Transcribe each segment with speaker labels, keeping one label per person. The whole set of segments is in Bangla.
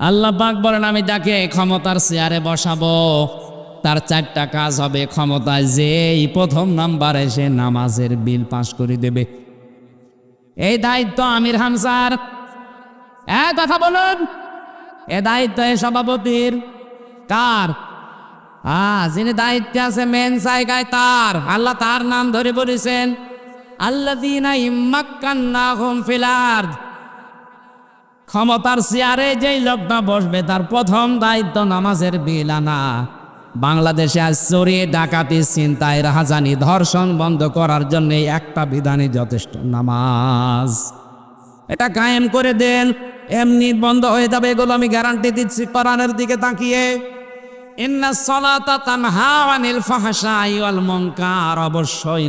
Speaker 1: আল্লাহ পাক বলেন, আমি যাকে ক্ষমতার চেয়ারে বসাবো তার চারটা কাজ হবে। ক্ষমতায় যেই প্রথম নাম্বারে সে নামাজের বিল পাশ করে দেবে। এই দায়িত্ব আমির হামজার। এক কথা বলুন, এ দায়িত্ব এ সভাপতির কার? যিনি দায়িত্বে আছে মেন জায়গায় তার। আল্লাহ তার নাম ধরে বলেছেন, আল্লাযীনা ইম্মাক্কান্নাহুম ফিল আরদ। ক্ষমতার চেয়ারে যেই লোকটা বসবে তার প্রথম দায়িত্ব নামাজের বিল আনা। বাংলাদেশে আজ চুরি, ডাকাতি, ছিনতাই, রাহাজানি, ধর্ষণ বন্ধ করার জন্য একটা বিধানই যথেষ্ট, নামাজ। এটা কায়েম করে দেন, এমনি বন্ধ হয়ে যাবে। এগুলো আমি গ্যারান্টি দিচ্ছি কোরআনের দিকে তাকিয়ে। ইন্নাস সালাতা তানহা আনিল ফাহশাই ওয়াল মুনকার। অবশ্যই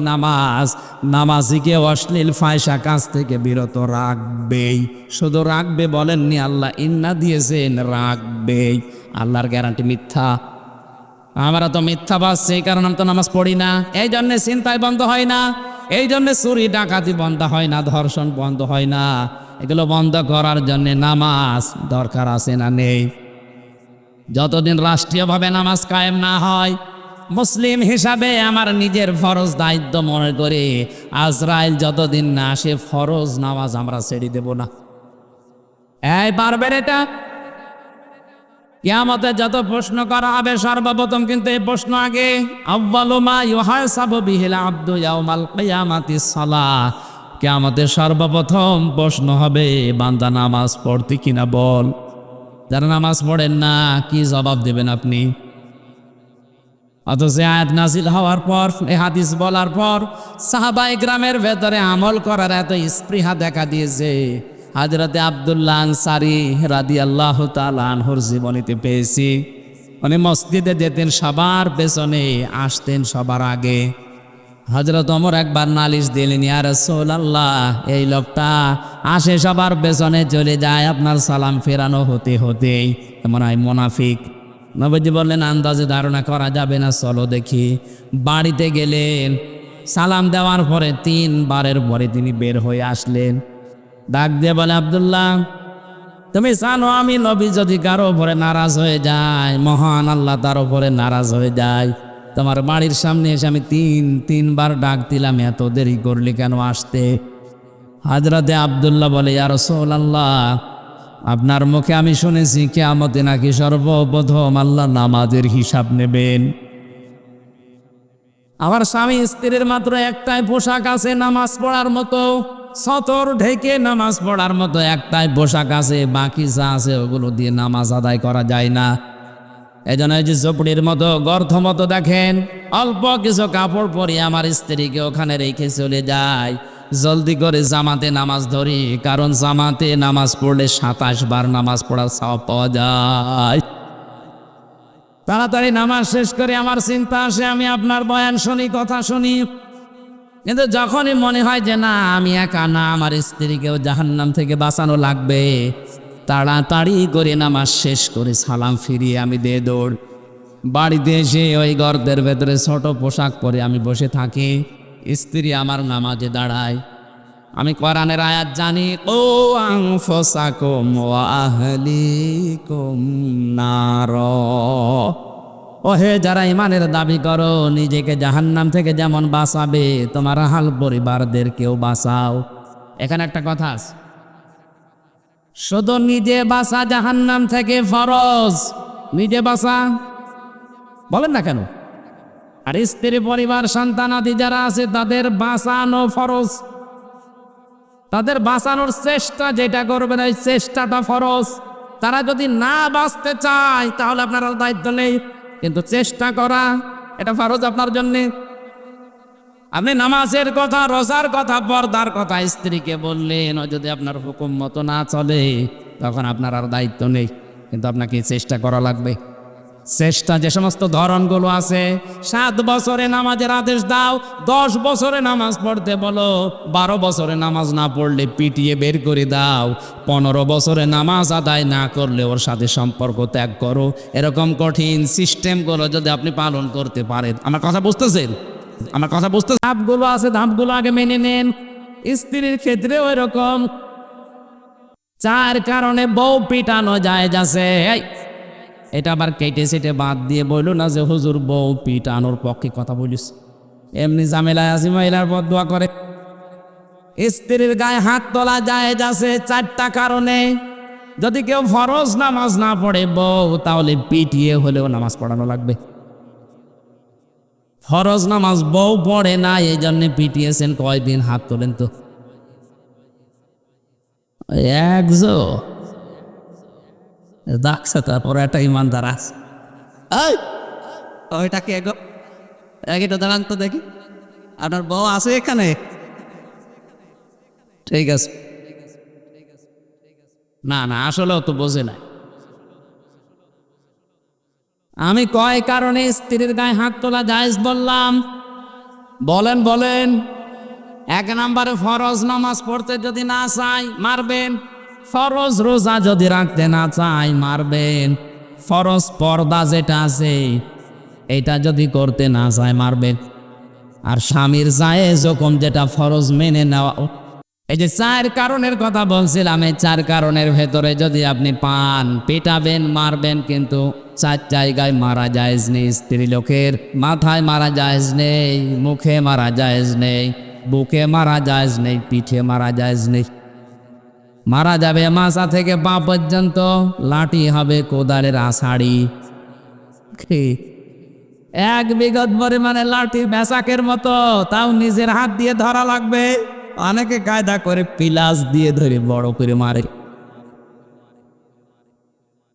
Speaker 1: নামাজিকে অশ্লীল ফাহিশা কাজ থেকে বিরত রাখবেই। শুধু রাখবে বলেননি আল্লাহ, ইন্না দিয়েছেন রাখবেই। আল্লাহর গ্যারান্টি মিথ্যা? আমরা তো মিথ্যাবাজ, সেই কারণে আমি তো নামাজ পড়ি না। এই জন্যে ছিনতাই বন্ধ হয় না, এই জন্যে চুরি ডাকাতি বন্ধ হয় না, ধর্ষণ বন্ধ হয় না। এগুলো বন্ধ করার জন্যে নামাজ দরকার আছে না নেই? যতদিন রাষ্ট্রীয়ভাবে নামাজ কায়েম না হয়, মুসলিম হিসাবে আমার নিজের ফরজ দায়িত্ব মনে করে আজরাইল যতদিন না আসে ফরজ নামাজ আমরা ছেড়ে দেব না। এই পারবেন এটা? কিয়ামতে যত প্রশ্ন করা হবে সর্বপ্রথম কিন্তু এই প্রশ্ন আগে, আউয়ালু মা ইউহাসাবু বিহিল আবদু ইয়াউমাল কিয়ামাতিস সালাহ। কিয়ামতে সর্বপ্রথম প্রশ্ন হবে, বান্দা নামাজ পড়তে কিনা বল। যারা নামাজ পড়েন না কি জবাব দেবেন আপনি? অথচ আয়াত নাজিল হওয়ার পর, এই হাদিস বলার পর সাহাবায়ে কেরামের ভেতরে আমল করার এত স্পৃহা দেখা দিয়েছে। হযরতে আব্দুল্লাহ আনসারী রাদিয়াল্লাহু তাআলা আনহুর জীবনীতে পেয়েছি, উনি মসজিদে যেতেন সবার পেছনে, আসতেন সবার আগে। হযরত ওমর একবার নালিশ দিলেন, ইয়া রাসূলুল্লাহ, এই লোকটা আসে সবার পেছনে, চলে যায় আপনার সালাম ফেরানো হতে হতেই, মনে হয় মুনাফিক। নবীজি বললেন, আন্দাজে ধারণা করা যাবে না, চলো দেখি। বাড়িতে গেলেন, সালাম দেওয়ার পরে 3 বারের পরে তিনি বের হয়ে আসলেন। ডাক দিয়ে বলে, আব্দুল্লাহ, তুমি জানো আমি নবী যদি কারো উপরে নারাজ হয়ে যায়, মহান আল্লাহ তার উপরে নারাজ হয়ে যায়। তোমার বাড়ির সামনে এসে আমি 3বার ডাক দিলাম, এত দেরি করলি কেন আসতে? হযরতে আব্দুল্লাহ বলে, ইয়া রাসূলুল্লাহ, আপনার মুখে আমি শুনেছি কিয়ামতে নাকি সর্বপ্রথম আল্লাহ নামাজের হিসাব নেবেন। আমার স্বামী স্ত্রীর মাত্র একটাই পোশাক আছে নামাজ পড়ার মতো, সতর ঢেকে নামাজ পড়ার মতো একটাই পোশাক আছে, বাকি যা আছে ওগুলো দিয়ে নামাজ আদায় করা যায় না। এই জন্য এই যে ঝোপড়ির মতো গর্ত মতো দেখেন, অল্প কিছু কাপড় পরে আমার স্ত্রীকে ওখানে রেখে চলে যায়। জলদি করে জামাতে নামাজ ধরি, কারণ জামাতে নামাজ পড়লে 27 বার নামাজ পড়ার সওয়াব পাওয়া যায়। তাড়াতাড়ি নামাজ শেষ করে আমার চিন্তা আসে, আমি আপনার বয়ান শুনি, কথা শুনি, কিন্তু যখনই মনে হয় যে না আমি একা না, আমার স্ত্রীকেও জাহান্নাম থেকে বাঁচানো লাগবে, তাড়াতাড়ি করে নামাজ শেষ করে সালাম ফিরিয়ে আমি দে দৌড়। বাড়িতে এসে ওই গর্তের ভেতরে ছোট পোশাক পরে আমি বসে থাকি, স্ত্রী আমার নামাজে দাঁড়ায়। আমি কোরআনের আয়াত জানি, ও আনফুসাকুম ওয়া আহলিকুম নার। ও হে যারা ইমানের দাবি করো, নিজেকে জাহান্নাম থেকে যেমন বাঁচাবে তোমার আহল পরিবারদেরকেও বাঁচাও। এখানে একটা কথা আছে, শুধু নিজে বাঁচা জাহান্নাম থেকে ফরজ, নিজে বাঁচা বলেন না কেন? আর স্ত্রী, পরিবার, সন্তানাদি যারা আছে তাদের বাঁচানো ফরজ। তাদের বাঁচানোর চেষ্টা যেটা করবেন, এই চেষ্টাটা ফরজ। তারা যদি না বাঁচতে চায় তাহলে আপনার দায়িত্ব নেই, কিন্তু চেষ্টা করা এটা ফরজ আপনার জন্যে। আপনি নামাজের কথা, রোজার কথা, পর্দার কথা স্ত্রীকে বললেন, ও যদি আপনার হুকুম মতো না চলে তখন আপনার আর দায়িত্ব নেই, কিন্তু আপনাকে চেষ্টা করা লাগবে। চেষ্টা যে সমস্ত ধরনগুলো আছে, 7 বছরে নামাজের আদেশ দাও, 10 বছরে নামাজ পড়তে বলো, 12 বছরে নামাজ না পড়লে পিটিয়ে বের করে দাও, 15 বছরে নামাজ আদায় না করলে ওর সাথে সম্পর্ক ত্যাগ করো। এরকম কঠিন সিস্টেমগুলো যদি আপনি পালন করতে পারেন, আমার কথা বুঝতেছেন? আমার কথা বুঝতে, ধাপগুলো আছে, ধাপগুলো আগে মেনে নেন। স্ত্রীর ক্ষেত্রেও এরকম, চার কারণে বউ পিটানো জায়েজ আছে। এটা আবার কেটে সেটে বাদ দিয়ে বলল না যে হুজুর বউ পিটানোর পক্ষে কথা বলিস। এমনি ঝামেলায় আসি মহিলার বদদোয়া করে। স্ত্রীর গায়ে হাত তোলা জায়েজ আছে চারটা কারণে। যদি কেউ ফরজ নামাজ না পড়ে বউ, তাহলে পিটিয়ে হলেও নামাজ পড়ানো লাগবে। ফরজ নামাজ বউ পড়ে না, এই জন্য পিটিয়েছেন। কয়দিন হাত তোলেন তো? একজো দেখছে, তারপরে একটা ইমানদার আছে। ওইটাকে এটা দাঁড়ান তো দেখি, আপনার বউ আছে এখানে? ঠিক আছে। না না, আসলেও তো বোঝে নাই। আমি কয় কারণে স্ত্রীর গায়ে হাত তোলা জায়েজ বললাম? বলেন বলেন। এক নম্বরে ফরজ নামাজ পড়তে যদি না চাই মারবেন। ফরজ রোজা যদি রাখতে না চাই মারবেন। ফরজ পর্দা যেটা আছে এটা যদি করতে না চায় মারবেন। আর স্বামীর জায়েজ হুকুম যেটা ফরজ মেনে নেওয়া। এই যে চার কারণের কথা বলছিলাম, এই চার কারণের ভেতরে যদি আপনি পান, পেটাবেন, মারবেন, কিন্তু চার জায়গায় মারা জায়েজ নেই। স্ত্রী লোকের মাথায় মারা জায়েজ নেই, মুখে মারা জায়েজ নেই, বুকে মারা জায়েজ নেই, পিঠে মারা জায়েজ নেই। মারা যাবে মাথা থেকে পা পর্যন্ত, লাঠি হবে কোদালের আষাঢ়ি। এক বিঘত পরিমাণে লাঠি বেসাকের মতো, তাও নিজের হাত দিয়ে ধরা লাগবে। অনেকে কায়দা করে পিলাস দিয়ে ধরে বড় করে মারে।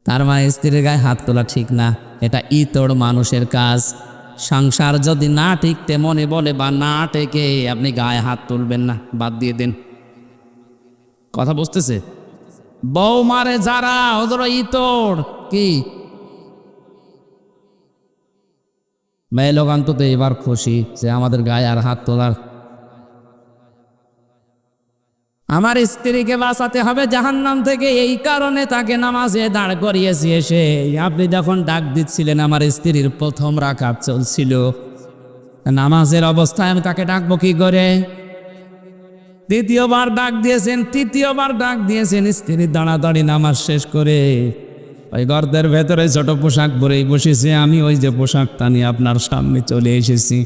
Speaker 1: তার মানে স্ত্রীর গায়ে হাত তোলা ঠিক না, এটা ইতর মানুষের কাজ। সংসার যদি না ঠিকতে মনে বলে বা না টেকে, আপনি গায়ে হাত তুলবেন না, বাদ দিয়ে দেন। কথা বুঝতেছে? বউ মারে যারা, ওদের ইতর কি মেয়ে লোক অন্তত এবার খুশি যে আমাদের গায়ে আর হাত তোলার। আমার স্ত্রীকে বাঁচাতে হবে জাহান্নাম থেকে, এই কারণে তাকে নামাজে দাঁড় করিয়েছি। এসে আপনি যখন ডাক দিচ্ছিলেন, আমার স্ত্রীর প্রথম রাকাত চলছিল, নামাজের অবস্থায় আমি তাকে ডাকবো কি করে? দ্বিতীয়বার ডাক দিয়েছেন, তৃতীয়বার ডাক দিয়েছেন। স্ত্রী দাঁড়াদাঁড়ি নামাজ শেষ করে ওই গর্তের ভেতরে ছোট পোশাক পরেই বসেছে। আমি ওই যে পোশাকটা নিয়ে আপনার সামনে চলে এসেছি।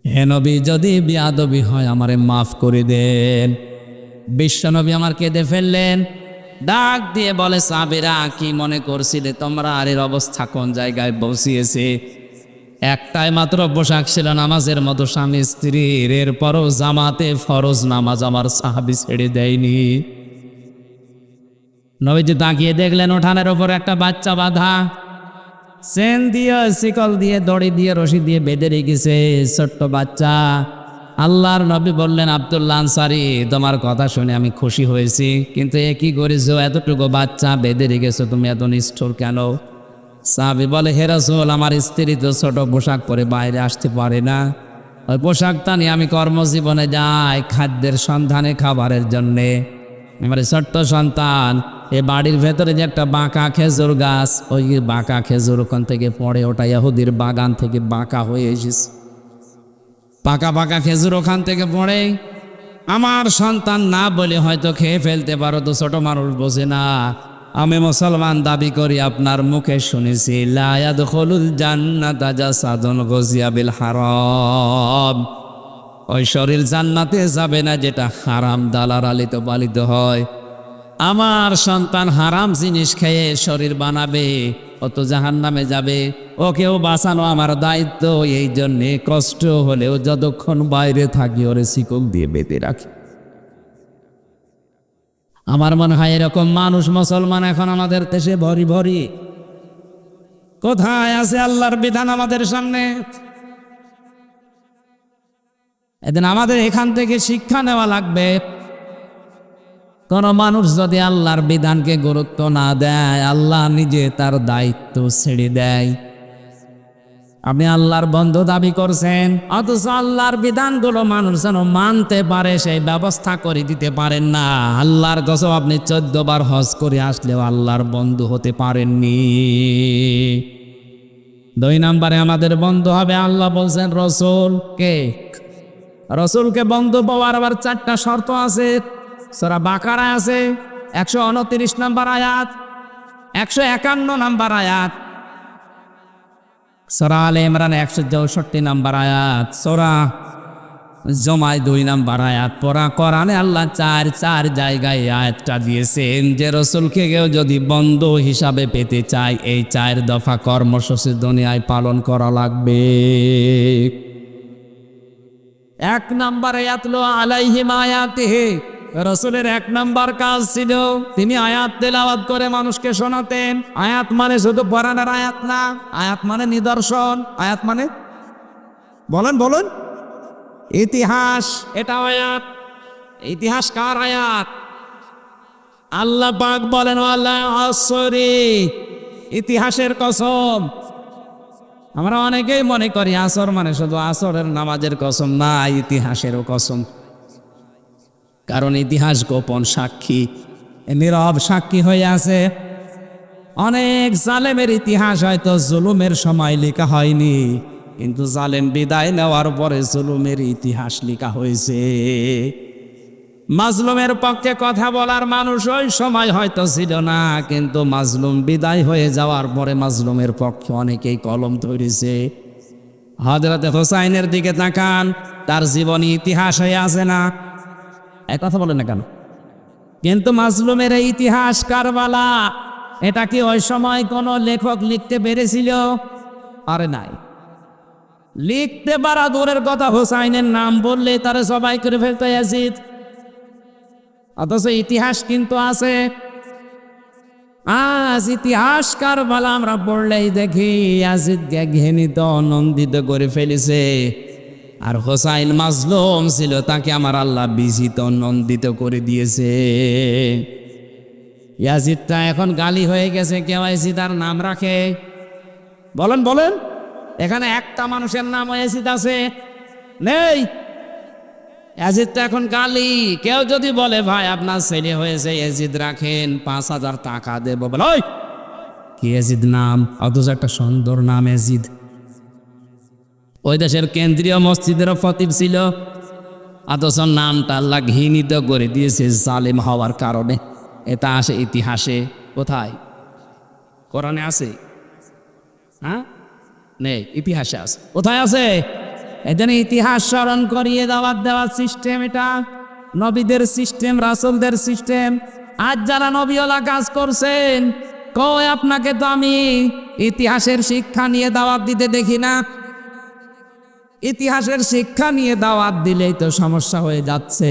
Speaker 1: হে নবী, যদি বিয়াদবি হয় আমারে মাফ করে দেন। বিশ্বনবী আমার কেঁদে ফেললেন, ডাক দিয়ে বলে, সাহাবীরা কি মনে করছিলে তোমরা? আর এর অবস্থা কোন জায়গায় বসিয়েছে? একটাই মাত্র পোশাক ছিল নামাজের মতো স্বামী স্ত্রীর, এরপরও জামাতে ফরজ নামাজ আমার সাহাবী ছেড়ে দেয়নি। নবীজি তাকিয়ে দেখলেন উঠানের ওপর একটা বাচ্চা বাঁধা, চেন দিয়ে, শিকল দিয়ে, দড়ি দিয়ে, রশি দিয়ে বেঁধে রেখেছে ছোট্ট বাচ্চা। আল্লাহর নবী বললেন, আব্দুল্লাহ আনসারী, তোমার কথা শুনে আমি খুশি হয়েছি, কিন্তু এ কি করেছো? এতটুকু বাচ্চা বেঁধে রেখেছো, তুমি এত নিষ্ঠুর কেন? সাহাবী বলে, হে রাসূল, আমার স্ত্রী তো ছোট পোশাক পরে বাইরে আসতে পারে না, ওই পোশাকটা নিয়ে আমি কর্মজীবনে যাই খাদ্যের সন্ধানে, খাবারের জন্যে। আমার ছোট্ট সন্তান, এ বাড়ির ভেতরে যে একটা বাঁকা খেজুর গাছ, ওই বাঁকা খেজুর ওখান থেকে পড়ে, ওটা ইহুদির বাগান থেকে বাঁকা হয়ে এসেছে। পাকা পাকা খেজুর ওখান থেকে পড়ে। আমার সন্তান না বলে হয়তো খেয়ে ফেলতে পারো, তো ছোট মানুষ বোঝে না। আমি মুসলমান দাবি করি, আপনার মুখে শুনেছি লা ইয়াদখুলুল জান্নাতা জাসাদুন গুযিয়া বিল হারাম। ওই শরীর জান্নাতে যাবে না যেটা হারাম দালালিতে পালিত হয়। আমার সন্তান হারাম জিনিস খেয়ে শরীর বানাবে, ও তো জাহান্নামে যাবে। ওকেও বাঁচানো আমার দায়িত্ব, এই জন্যে কষ্ট হলেও যতক্ষণ বাইরে থাকি ওরে শিকল দিয়ে বেঁধে রাখি। আমার মনে হয় এরকম মানুষ মুসলমান এখন আমাদের দেশে ভরি ভরি। কোথায় আছে আল্লাহর বিধান আমাদের সামনে? এদিন আমাদের এখান থেকে শিক্ষা নেওয়া লাগবে। কোন মানুষ যদি আল্লাহর বিধানকে গুরুত্ব না দেয়, আল্লাহ নিজে তার দায়িত্ব ছেড়ে দেয়। আপনি আল্লাহর বন্ধু দাবি করছেন, অথচ আল্লাহর বিধানগুলো মানুষ যেন মানতে পারে সেই ব্যবস্থা করে দিতে পারেন না। আল্লাহর কসম, আপনি 14 বার হজ করে আসলেও আল্লাহর বন্ধু হতে পারেননি। 2 নম্বরে আমাদের বন্ধু হবে, আল্লাহ বলছেন রসুলকে। রসুলকে বন্ধু পাওয়ার আবার 4টা শর্ত আছে। সূরা বাকারা আছে 129 নম্বর আয়াত, 151 নম্বর আয়াত, সূরা আলে ইমরান 164 নম্বর আয়াত, সূরা জমায় 2 নম্বর আয়াত পড়া। কোরআনে আল্লাহ চার জায়গায় আয়াতটা দিয়েছেন যে রসুলকে কেউ যদি বন্ধু হিসাবে পেতে চায় এই 4 দফা কর্মসূচি দুনিয়ায় পালন করা লাগবে। 1 নম্বর আয়াতলো আলাইহিম আয়াতিহি, রসুলের 1 নম্বর কাজ ছিল তিনি আয়াত তেলাওয়াত করে মানুষকে শোনাতেন। আয়াত মানে শুধু পড়ানোর আয়াত না, আয়াত মানে নিদর্শন, আয়াত মানে বলেন ইতিহাস। এটা আয়াত, ইতিহাস কার আয়াত? আল্লাহ পাক বলেন ওয়াল আসরি, ইতিহাসের কসম। আমরা অনেকেই মনে করি আসর মানে শুধু আসরের নামাজের কসম, না, ইতিহাসেরও কসম। কারণ ইতিহাস গোপন সাক্ষী, নীরব সাক্ষী হয়ে আছে। অনেক জালেমের ইতিহাস হয়তো জুলুমের সময় লেখা হয়নি, কিন্তু জালেম বিদায় নেওয়ার পরে জুলুমের ইতিহাস লেখা হয়েছে। মাজলুমের পক্ষে কথা বলার মানুষ ওই সময় হয়তো ছিল না, কিন্তু মাজলুম বিদায় হয়ে যাওয়ার পরে মাজলুমের পক্ষে অনেকেই কলম ধরেছে। হযরত হোসাইনের দিকে তাকান, তার জীবনী ইতিহাস হয়ে আছে না? এক কথা বলেন না কেন? কিন্তু মাজলুমের এই ইতিহাস কারবালা, এটা কি ওই সময় কোনো লেখক লিখতে পেরেছিল? আরে নাই, লিখতে পারা দূরের কথা, হোসাইনের নাম বললে তারা সবাই করে ফেলতো ইয়াজিদ। অথচ ইতিহাস কিন্তু আছে। আজ ইতিহাস কারবালা আমরা পড়লেই দেখি ইয়াজিদকে ঘৃণিত নন্দিত করে ফেলেছে, আর হোসাইন মাজলুম ছিল, তাকে আমার আল্লাহ বিজিত নন্দিত করে দিয়েছে। ইয়াজিদটা এখন গালি হয়ে গেছে, কেউ ইয়াজিদ আর নাম রাখে? বলেন এখানে একটা মানুষের নাম ইয়াজিদ আছে? নেই। ইয়াজিদটা এখন গালি। কেউ যদি বলে ভাই আপনার ছেলে হয়েছে ইয়াজিদ রাখেন, 5000 টাকা দেবো, বলে ওই কি ইয়াজিদ নাম? অথচ একটা সুন্দর নাম ইয়াজিদ। ওই দেশের কেন্দ্রীয় মসজিদেরও খতিব ছিল, অথচ নামটা আল্লাহ ঘৃণিত করে দিয়েছে জালেম হওয়ার কারণে। এটা আসে ইতিহাসে? কোথায়? কোরআনে আছে? হ্যাঁ, নেই, ইতিহাসে আছে। কোথায় আছে? এজন্য ইতিহাস স্মরণ করিয়ে দেওয়ার সিস্টেম এটা, নবীদের সিস্টেম, রাসূলদের সিস্টেম। আজ যারা নবীওয়ালা কাজ করছেন, কই আপনাকে তো আমি ইতিহাসের শিক্ষা নিয়ে দাওয়াত দিতে দেখি না। ইতিহাসের শিক্ষা নিয়ে দাওয়াত দিলেই তো সমস্যা হয়ে যাচ্ছে।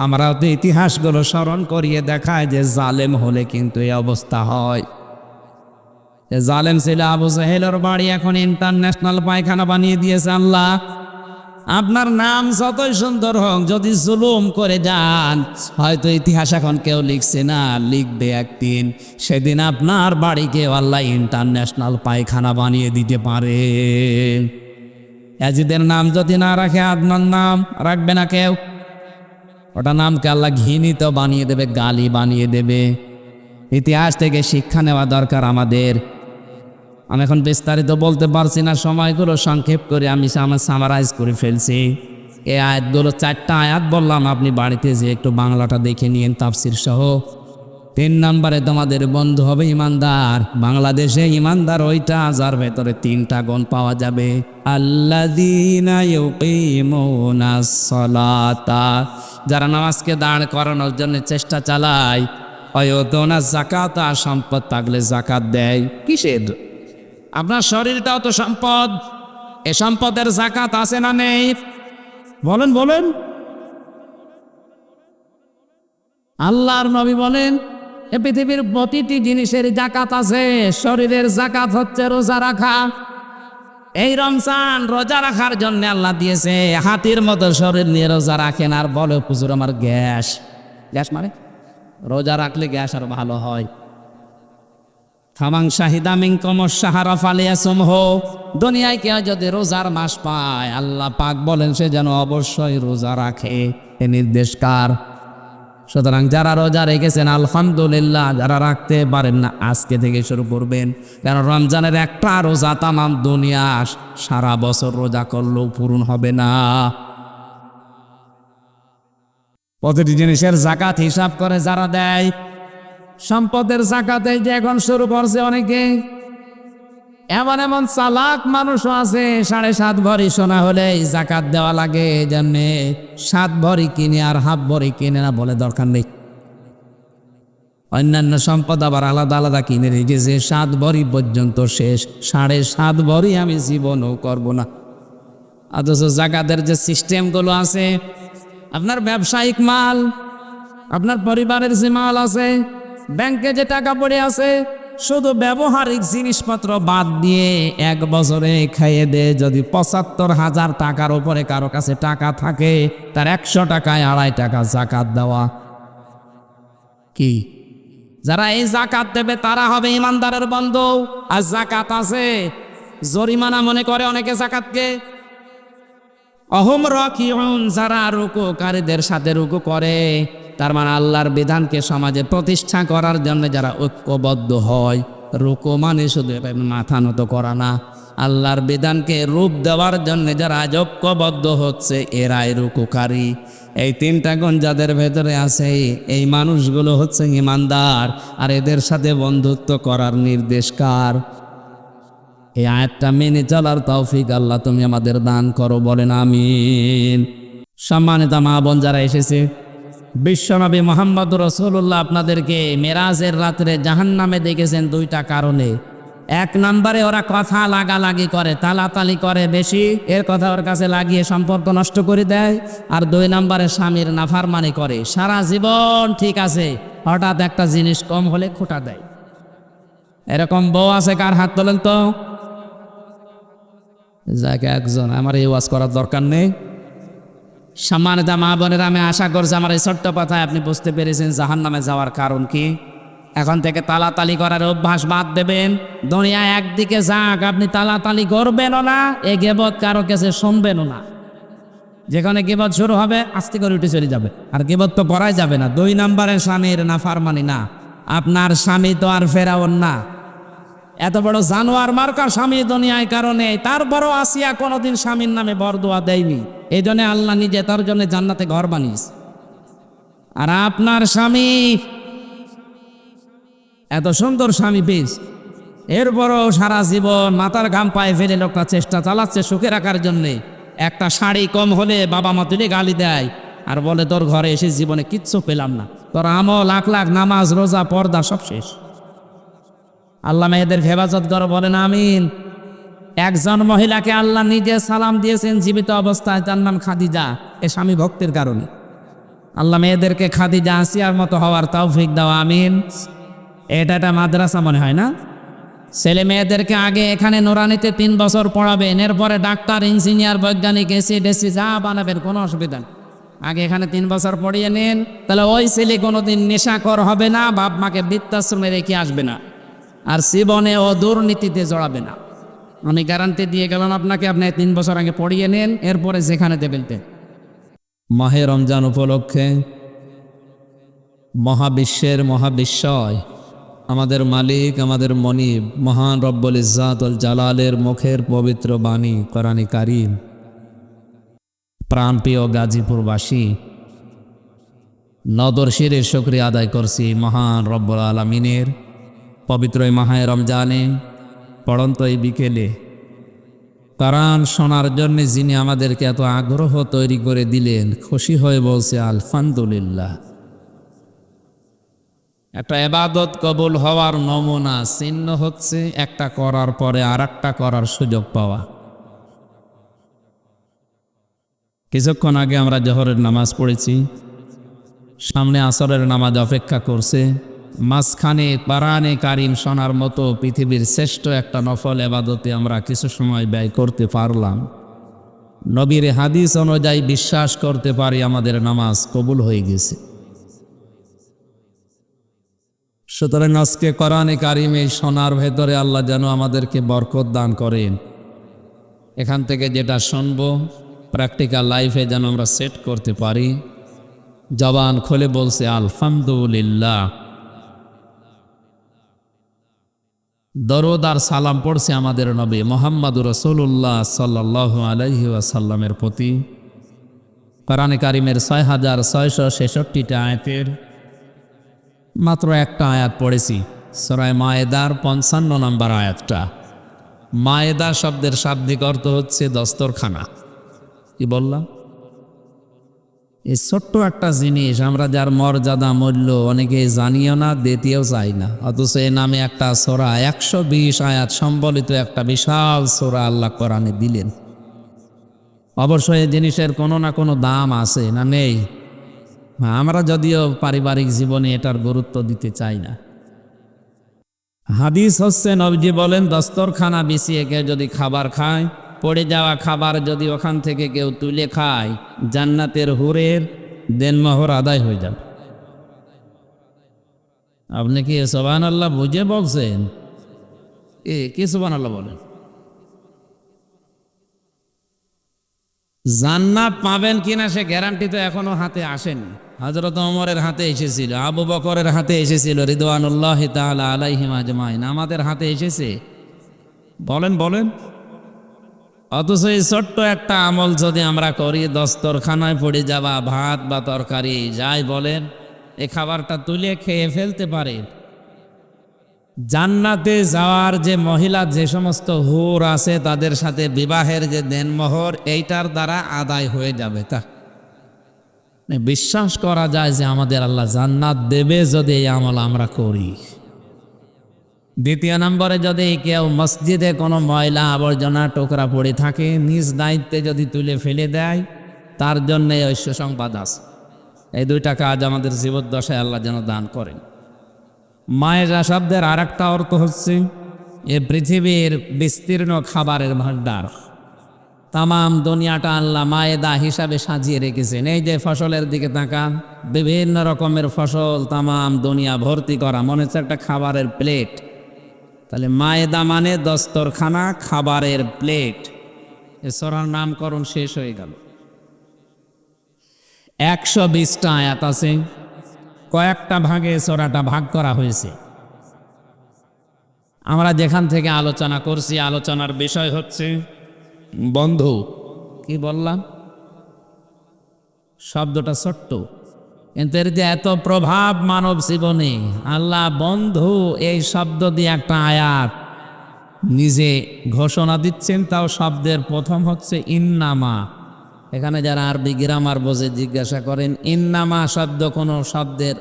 Speaker 1: আমরাও তো ইতিহাসগুলো স্মরণ করিয়ে দেখায় যে জালেম হলে কিন্তু এই অবস্থা হয়। জালেম ছিল আবু জাহেলের বাড়ি, এখন ইন্টারন্যাশনাল পায়খানা বানিয়ে দিয়েছে আল্লাহ। আপনার নাম যতই সুন্দর হোক, যদি জুলুম করে যান, হয়তো ইতিহাস এখন কেউ লিখছে না, লিখবে একদিন। সেদিন আপনার বাড়িকে আল্লাহ ইন্টারন্যাশনাল পায়খানা বানিয়ে দিতে পারে। ইয়াজিদের নাম যদি না রাখে, আপনার নাম রাখবে না কেউ। ওটা নামকে আল্লাহ ঘৃণিত বানিয়ে দেবে, গালি বানিয়ে দেবে। ইতিহাস থেকে শিক্ষা নেওয়া দরকার আমাদের। আমি এখন বিস্তারিত বলতে পারছি না, সময়গুলো সংক্ষেপ করে আমি সামারাইজ করে ফেলছি। এই আয়াতগুলো 4টা আয়াত বললাম, আপনি বাড়িতে যে একটু বাংলাটা দেখে নিয়েন তাফসির সহ। 3 নম্বরে তোমাদের বন্ধু হবে ইমানদার। বাংলাদেশে ইমানদার ওইটা যার ভেতরে 3টা গুণ পাওয়া যাবে। আল্লাযীনা ইউকিমুনাস সালাতা, যারা নামাজকে দাঁড় করানোর জন্য চেষ্টা চালায়। ওয়ায়ুতুনা যাকাতা, সম্পদ থাকলে যাকাত দেয়। কিসের? আপনার শরীরটাও তো সম্পদ। এ সম্পদের যাকাত আছে না নেই? বলেন। আল্লাহর নবী বলেন এ পৃথিবীর প্রতিটি জিনিসের যাকাত আছে। শরীরের যাকাত হচ্ছে রোজা রাখা। এই রমজান রোজা রাখার জন্য আল্লাহ দিয়েছে। হাতির মতো শরীর নিয়ে রোজা রাখেন আর বলে হুজুর আমার গ্যাস মানে রোজা রাখলে গ্যাস আর ভালো হয়। খামাং শাহিদা মিনকুম শাহরা ফালিয়াসুমহু, দুনিয়ায় কেউ যদি রোজার মাস পায়, আল্লাহ পাক বলেন সে যেন অবশ্যই রোজা রাখে। এ নির্দেশ কার? সুতরাং যারা রোজা রেখেছেন আলহামদুলিল্লাহ, যারা রাখতে পারেন না আজকে থেকে শুরু করবেন। কারণ রমজানের একটা রোজা তামাম দুনিয়া সারা বছর রোজা করলেও পূরণ হবে না। প্রতিটি জিনিসের জাকাত হিসাব করে যারা দেয়, সম্পদের জাকাত এই যে এখন শুরু করছে অনেকে। এমন এমন চালাক মানুষও আছে 7.5 ভরি সোনা হলেই জাকাত দেওয়া লাগে, এই জন্যে 7 ভরি কিনে আর হাফ ভরি কিনে না, বলে দরকার নেই। অন্যান্য সম্পদ আবার আলাদা আলাদা কিনে রেখেছে, 7 ভরি পর্যন্ত শেষ, 7.5 ভরি আমি জীবনও করব না। অথচ জাকাতের যে সিস্টেমগুলো আছে, আপনার ব্যবসায়িক মাল, আপনার পরিবারের যে মাল আছে, ব্যাংকে যে টাকা পড়ে আছে, শুধু ব্যবহারিক জিনিসপত্র বাদ দিয়ে 1 বছরে খাইয়ে দে যদি 75,000 টাকার উপরে কারো কাছে টাকা থাকে, তার 100 টাকায় 2.5 টাকা জাকাত দেওয়া। কি যারা এই জাকাত দেবে তারা হবে ইমানদারের বন্ধু। আর জাকাত আছে জরিমানা মনে করে অনেকে জাকাতকে। অহম রাকিউন, যারা রুকুকারীদের সাথে রুকু করে, তার মানে আল্লাহর বিধানকে সমাজে প্রতিষ্ঠা করার জন্য যারা ঐক্যবদ্ধ হয়। রুকু মানে শুধু মাথা নত করা না, আল্লাহর বিধানকে রূপ দেওয়ার জন্য যারা আজ ঐক্যবদ্ধ হচ্ছে, এরাই রুকুকারী। এই 3টা গুণ যাদের ভেতরে আছে, এই মানুষগুলো হচ্ছে ঈমানদার। আর এদের সাথে বন্ধুত্ব করার নির্দেশ কার? এই আয়াতটা মেনে চলার তৌফিক আল্লাহ তুমি আমাদের দান করো, বলেন আমিন। সম্মানিত মা বোন যারা এসেছে, বিশ্বনবী মুহাম্মদ রাসূলুল্লাহ আপনাদেরকে মেরাজের রাত্রে জাহান্নামে দেখেছেন 2টা কারণে। 1 নম্বরে ওরা কথা লাগালাগি করে, তালাতালি করে বেশি, এর কথা ওর কাছে লাগিয়ে সম্পর্ক নষ্ট করে দেয়। আর 2 নম্বরে স্বামীর নাফরমানি করে, সারা জীবন ঠিক আছে, হঠাৎ একটা জিনিস কম হলে খোঁটা দেয়। এরকম বউ আছে কার? হাত তোলেন তো। যাকে একজন, আমার এই ওয়াজ করার দরকার নেই। সম্মানিত মা বোনেরা, আমি আশা করছি আমার এই ছোট্ট কথায় আপনি বুঝতে পেরেছেন জাহান্নামে যাওয়ার কারণ কি। এখন থেকে তালাতালি করার অভ্যাস বাদ দেবেন। দুনিয়া একদিকে যাক, আপনি তালাতালি করবেনও না, এ গিবত কারো কাছে শুনবেনও না। যেখানে গিবত শুরু হবে আস্তে করে উঠে চলে যাবে, আর গিবত তো করাই যাবে না। 2 নম্বরে স্বামীর নাফরমানি না। আপনার স্বামী তো আর ফেরাউন না, এত বড় জানোয়ার মার্কা স্বামী দুনিয়ায় কারণে, তারপরও আসিয়া কোনোদিন স্বামীর নামে বরদোয়া দেয়নি। এই জন্য আল্লাহ নিজে তার জন্য জান্নাতে ঘর বানিয়েছে। আর আপনার স্বামী এত সুন্দর স্বামী পেয়েছে, এরপরও সারা জীবন মাথার ঘাম পায়ে ফেলে লোকটা চেষ্টা চালাচ্ছে সুখে রাখার জন্যে। একটা শাড়ি কম হলে বাবা মা তুলে গালি দেয় আর বলে তোর ঘরে এসে জীবনে কিচ্ছু পেলাম না, তোর আমল, লাখ লাখ নামাজ, রোজা, পর্দা সব শেষ। আল্লাহ মেয়েদের হেফাজত করো, বলেন আমিন। একজন মহিলাকে আল্লাহ নিজে সালাম দিয়েছেন জীবিত অবস্থায়, তার নাম খাদিজা। এ স্বামী ভক্তের কারণে আল্লাহ মেয়েদেরকে খাদিজা আসিয়ার মতো হওয়ার তৌফিক দাও, আমিন। এটা একটা মাদ্রাসা মনে হয় না? ছেলে মেয়েদেরকে আগে এখানে নুরানিতে 3 বছর পড়াবেন, এরপরে ডাক্তার, ইঞ্জিনিয়ার, বৈজ্ঞানিক, এসি ডেসি যা বানাবেন, কোনো অসুবিধা নেই। আগে এখানে 3 বছর পড়িয়ে নেন, তাহলে ওই ছেলে কোনোদিন নেশাখোর হবে না, বাপ মাকে বৃদ্ধাশ্রমে রেখে আসবে না, আর জীবনে ও দুর্নীতিতে জড়াবে না। আমি গ্যারান্টি দিয়ে গেলাম আপনাকে। আপনি 3 বছর আগে পড়িয়ে নেন, এরপরে যেখানে দেবেন। মাহে রমজান উপলক্ষে মহাবিশ্বের মহাবিশ্বয় আমাদের মালিক, আমাদের মনিব, মহান রব্বুল ইজ্জাতুল জালালের মুখের পবিত্র বাণী কোরআনে কারীম প্রাণপ্রিয় গাজীপুরবাসী নদর শিরের শুকরিয়া আদায় করছি মহান রব্বুল আলামিনের পবিত্র মাহে রমজানে পড়ন্ত এই বিকেলে কোরআন শোনার জন্য যিনি আমাদেরকে এত আগ্রহ তৈরি করে দিলেন, খুশি হয়ে বলছে আলহামদুলিল্লাহ। একটা ইবাদত কবুল হওয়ার নমুনা চিহ্ন হচ্ছে একটা করার পরে আর একটা করার সুযোগ পাওয়া। কিছুক্ষণ আগে আমরা জোহরের নামাজ পড়েছি, সামনে আসরের নামাজ অপেক্ষা করছে। মাঝখানে কোরআনে কারীম শোনার মতো পৃথিবীর শ্রেষ্ঠ একটা নফল ইবাদতে আমরা কিছু সময় ব্যয় করতে পারলাম। নবীর হাদিস অনুযায়ী বিশ্বাস করতে পারি আমাদের নামাজ কবুল হয়ে গেছে। সুতরাং আজকে কোরআনে কারীমে শোনার ভেতরে আল্লাহ যেন আমাদেরকে বরকত দান করেন। এখান থেকে যেটা শুনবো প্র্যাকটিক্যাল লাইফে যেন আমরা সেট করতে পারি। জবান খুলে বলছে আলহামদুলিল্লাহ। দরুদ আর সালাম পড়ছে আমাদের নবী মুহাম্মদুর রাসূলুল্লাহ সাল্লাল্লাহু আলাইহি ওয়াসাল্লামের প্রতি। কোরআনে কারিমের ৬,৬৬৬টা আয়াতের মাত্র একটা আয়াত পড়েছি, সূরা মায়েদার ৫৫ নম্বর আয়াতটা। মায়েদা শব্দের শাব্দিক অর্থ হচ্ছে দস্তরখানা। কি বললাম? এই ছোট্ট একটা জিনিস আমরা যার মর্যাদা মূল্য অনেকে জানিও না, দিতেও চাই না, অথচ এ নামে একটা সূরা ১২০ আয়াত সম্বলিত একটা বিশাল সূরা আল্লাহ কোরআনে দিলেন। অবশ্যই এই জিনিসের কোনো না কোনো দাম আছে, না নেই? আমরা যদিও পারিবারিক জীবনে এটার গুরুত্ব দিতে চাই না। হাদিস হচ্ছে, নবীজি বলেন, দস্তরখানা বিছিয়ে কেউ যদি খাবার খায়, পড়ে যাওয়া খাবার যদি ওখান থেকে কেউ তুলে খায়, জান্নাতের হুরের দেনমোহর আদায় হয়ে যাবে। আপনি কি সুবহানাল্লাহ বুঝে বলছেন? কি সুবহানাল্লাহ বলেন? জান্নাত পাবেন কিনা সে গ্যারান্টি তো এখনো হাতে আসেনি। হযরত ওমরের হাতে এসেছিল, আবু বকরের হাতে এসেছিল, রিদওয়ানুল্লাহি তাআলা আলাইহিম আজমাইন। আমাদের হাতে এসেছে? বলেন বলেন। অথচ এই ছোট্ট একটা আমল যদি আমরা করি, দস্তরখানায় পড়ে যাওয়া ভাত বা তরকারি যাই বলেন, এই খাবারটা তুলে খেয়ে ফেলতে পারে। জান্নাতে যাওয়ার যে মহিলা, যে সমস্ত হুর আছে, তাদের সাথে বিবাহের যে দেনমোহর, এইটার দ্বারা আদায় হয়ে যাবে। তা বিশ্বাস করা যায় যে আমাদের আল্লাহ জান্নাত দেবে যদি এই আমল আমরা করি। দ্বিতীয় নম্বরে, যদি কেউ মসজিদে কোনো ময়লা আবর্জনা টোকরা পড়ে থাকে, নিজ দায়িত্বে যদি তুলে ফেলে দেয়, তার জন্য ঐশ্য সংবাদ আছে। এই দুইটা কাজ আমাদের জীবদ্দশায় আল্লাহ যেন দান করেন। মায়েরা শব্দের আর একটা অর্থ হচ্ছে এ পৃথিবীর বিস্তীর্ণ খাবারের ভাণ্ডার। তামাম দুনিয়াটা আল্লাহ মায়েদা হিসাবে সাজিয়ে রেখেছেন। এই যে ফসলের দিকে তাকান, বিভিন্ন রকমের ফসল, তামাম দুনিয়া ভর্তি করা, মনে হচ্ছে একটা খাবারের প্লেট। তাহলে মায়েদা মানে দস্তরখানা, খাবারের প্লেট। এ সূরার নামকরণ শেষ হয়ে গেল। ১২০টা আয়াত আছে, কয়েকটা ভাগে সূরাটা ভাগ করা হয়েছে। আমরা যেখান থেকে আলোচনা করছি, আলোচনার বিষয় হচ্ছে বন্ধু। কি বললাম? শব্দটা ছোট্ট, কিন্তু এর যে এত প্রভাব মানব জীবনে। আল্লাহ বন্ধু এই শব্দ দিয়ে একটা আয়াত নিজে ঘোষণা দিচ্ছেন, তাও শব্দের প্রথম হচ্ছে ইন্নামা। এখানে যারা আরবি গ্রামার বোঝে জিজ্ঞাসা করেন, ইন্নামা শব্দ কোনো শব্দের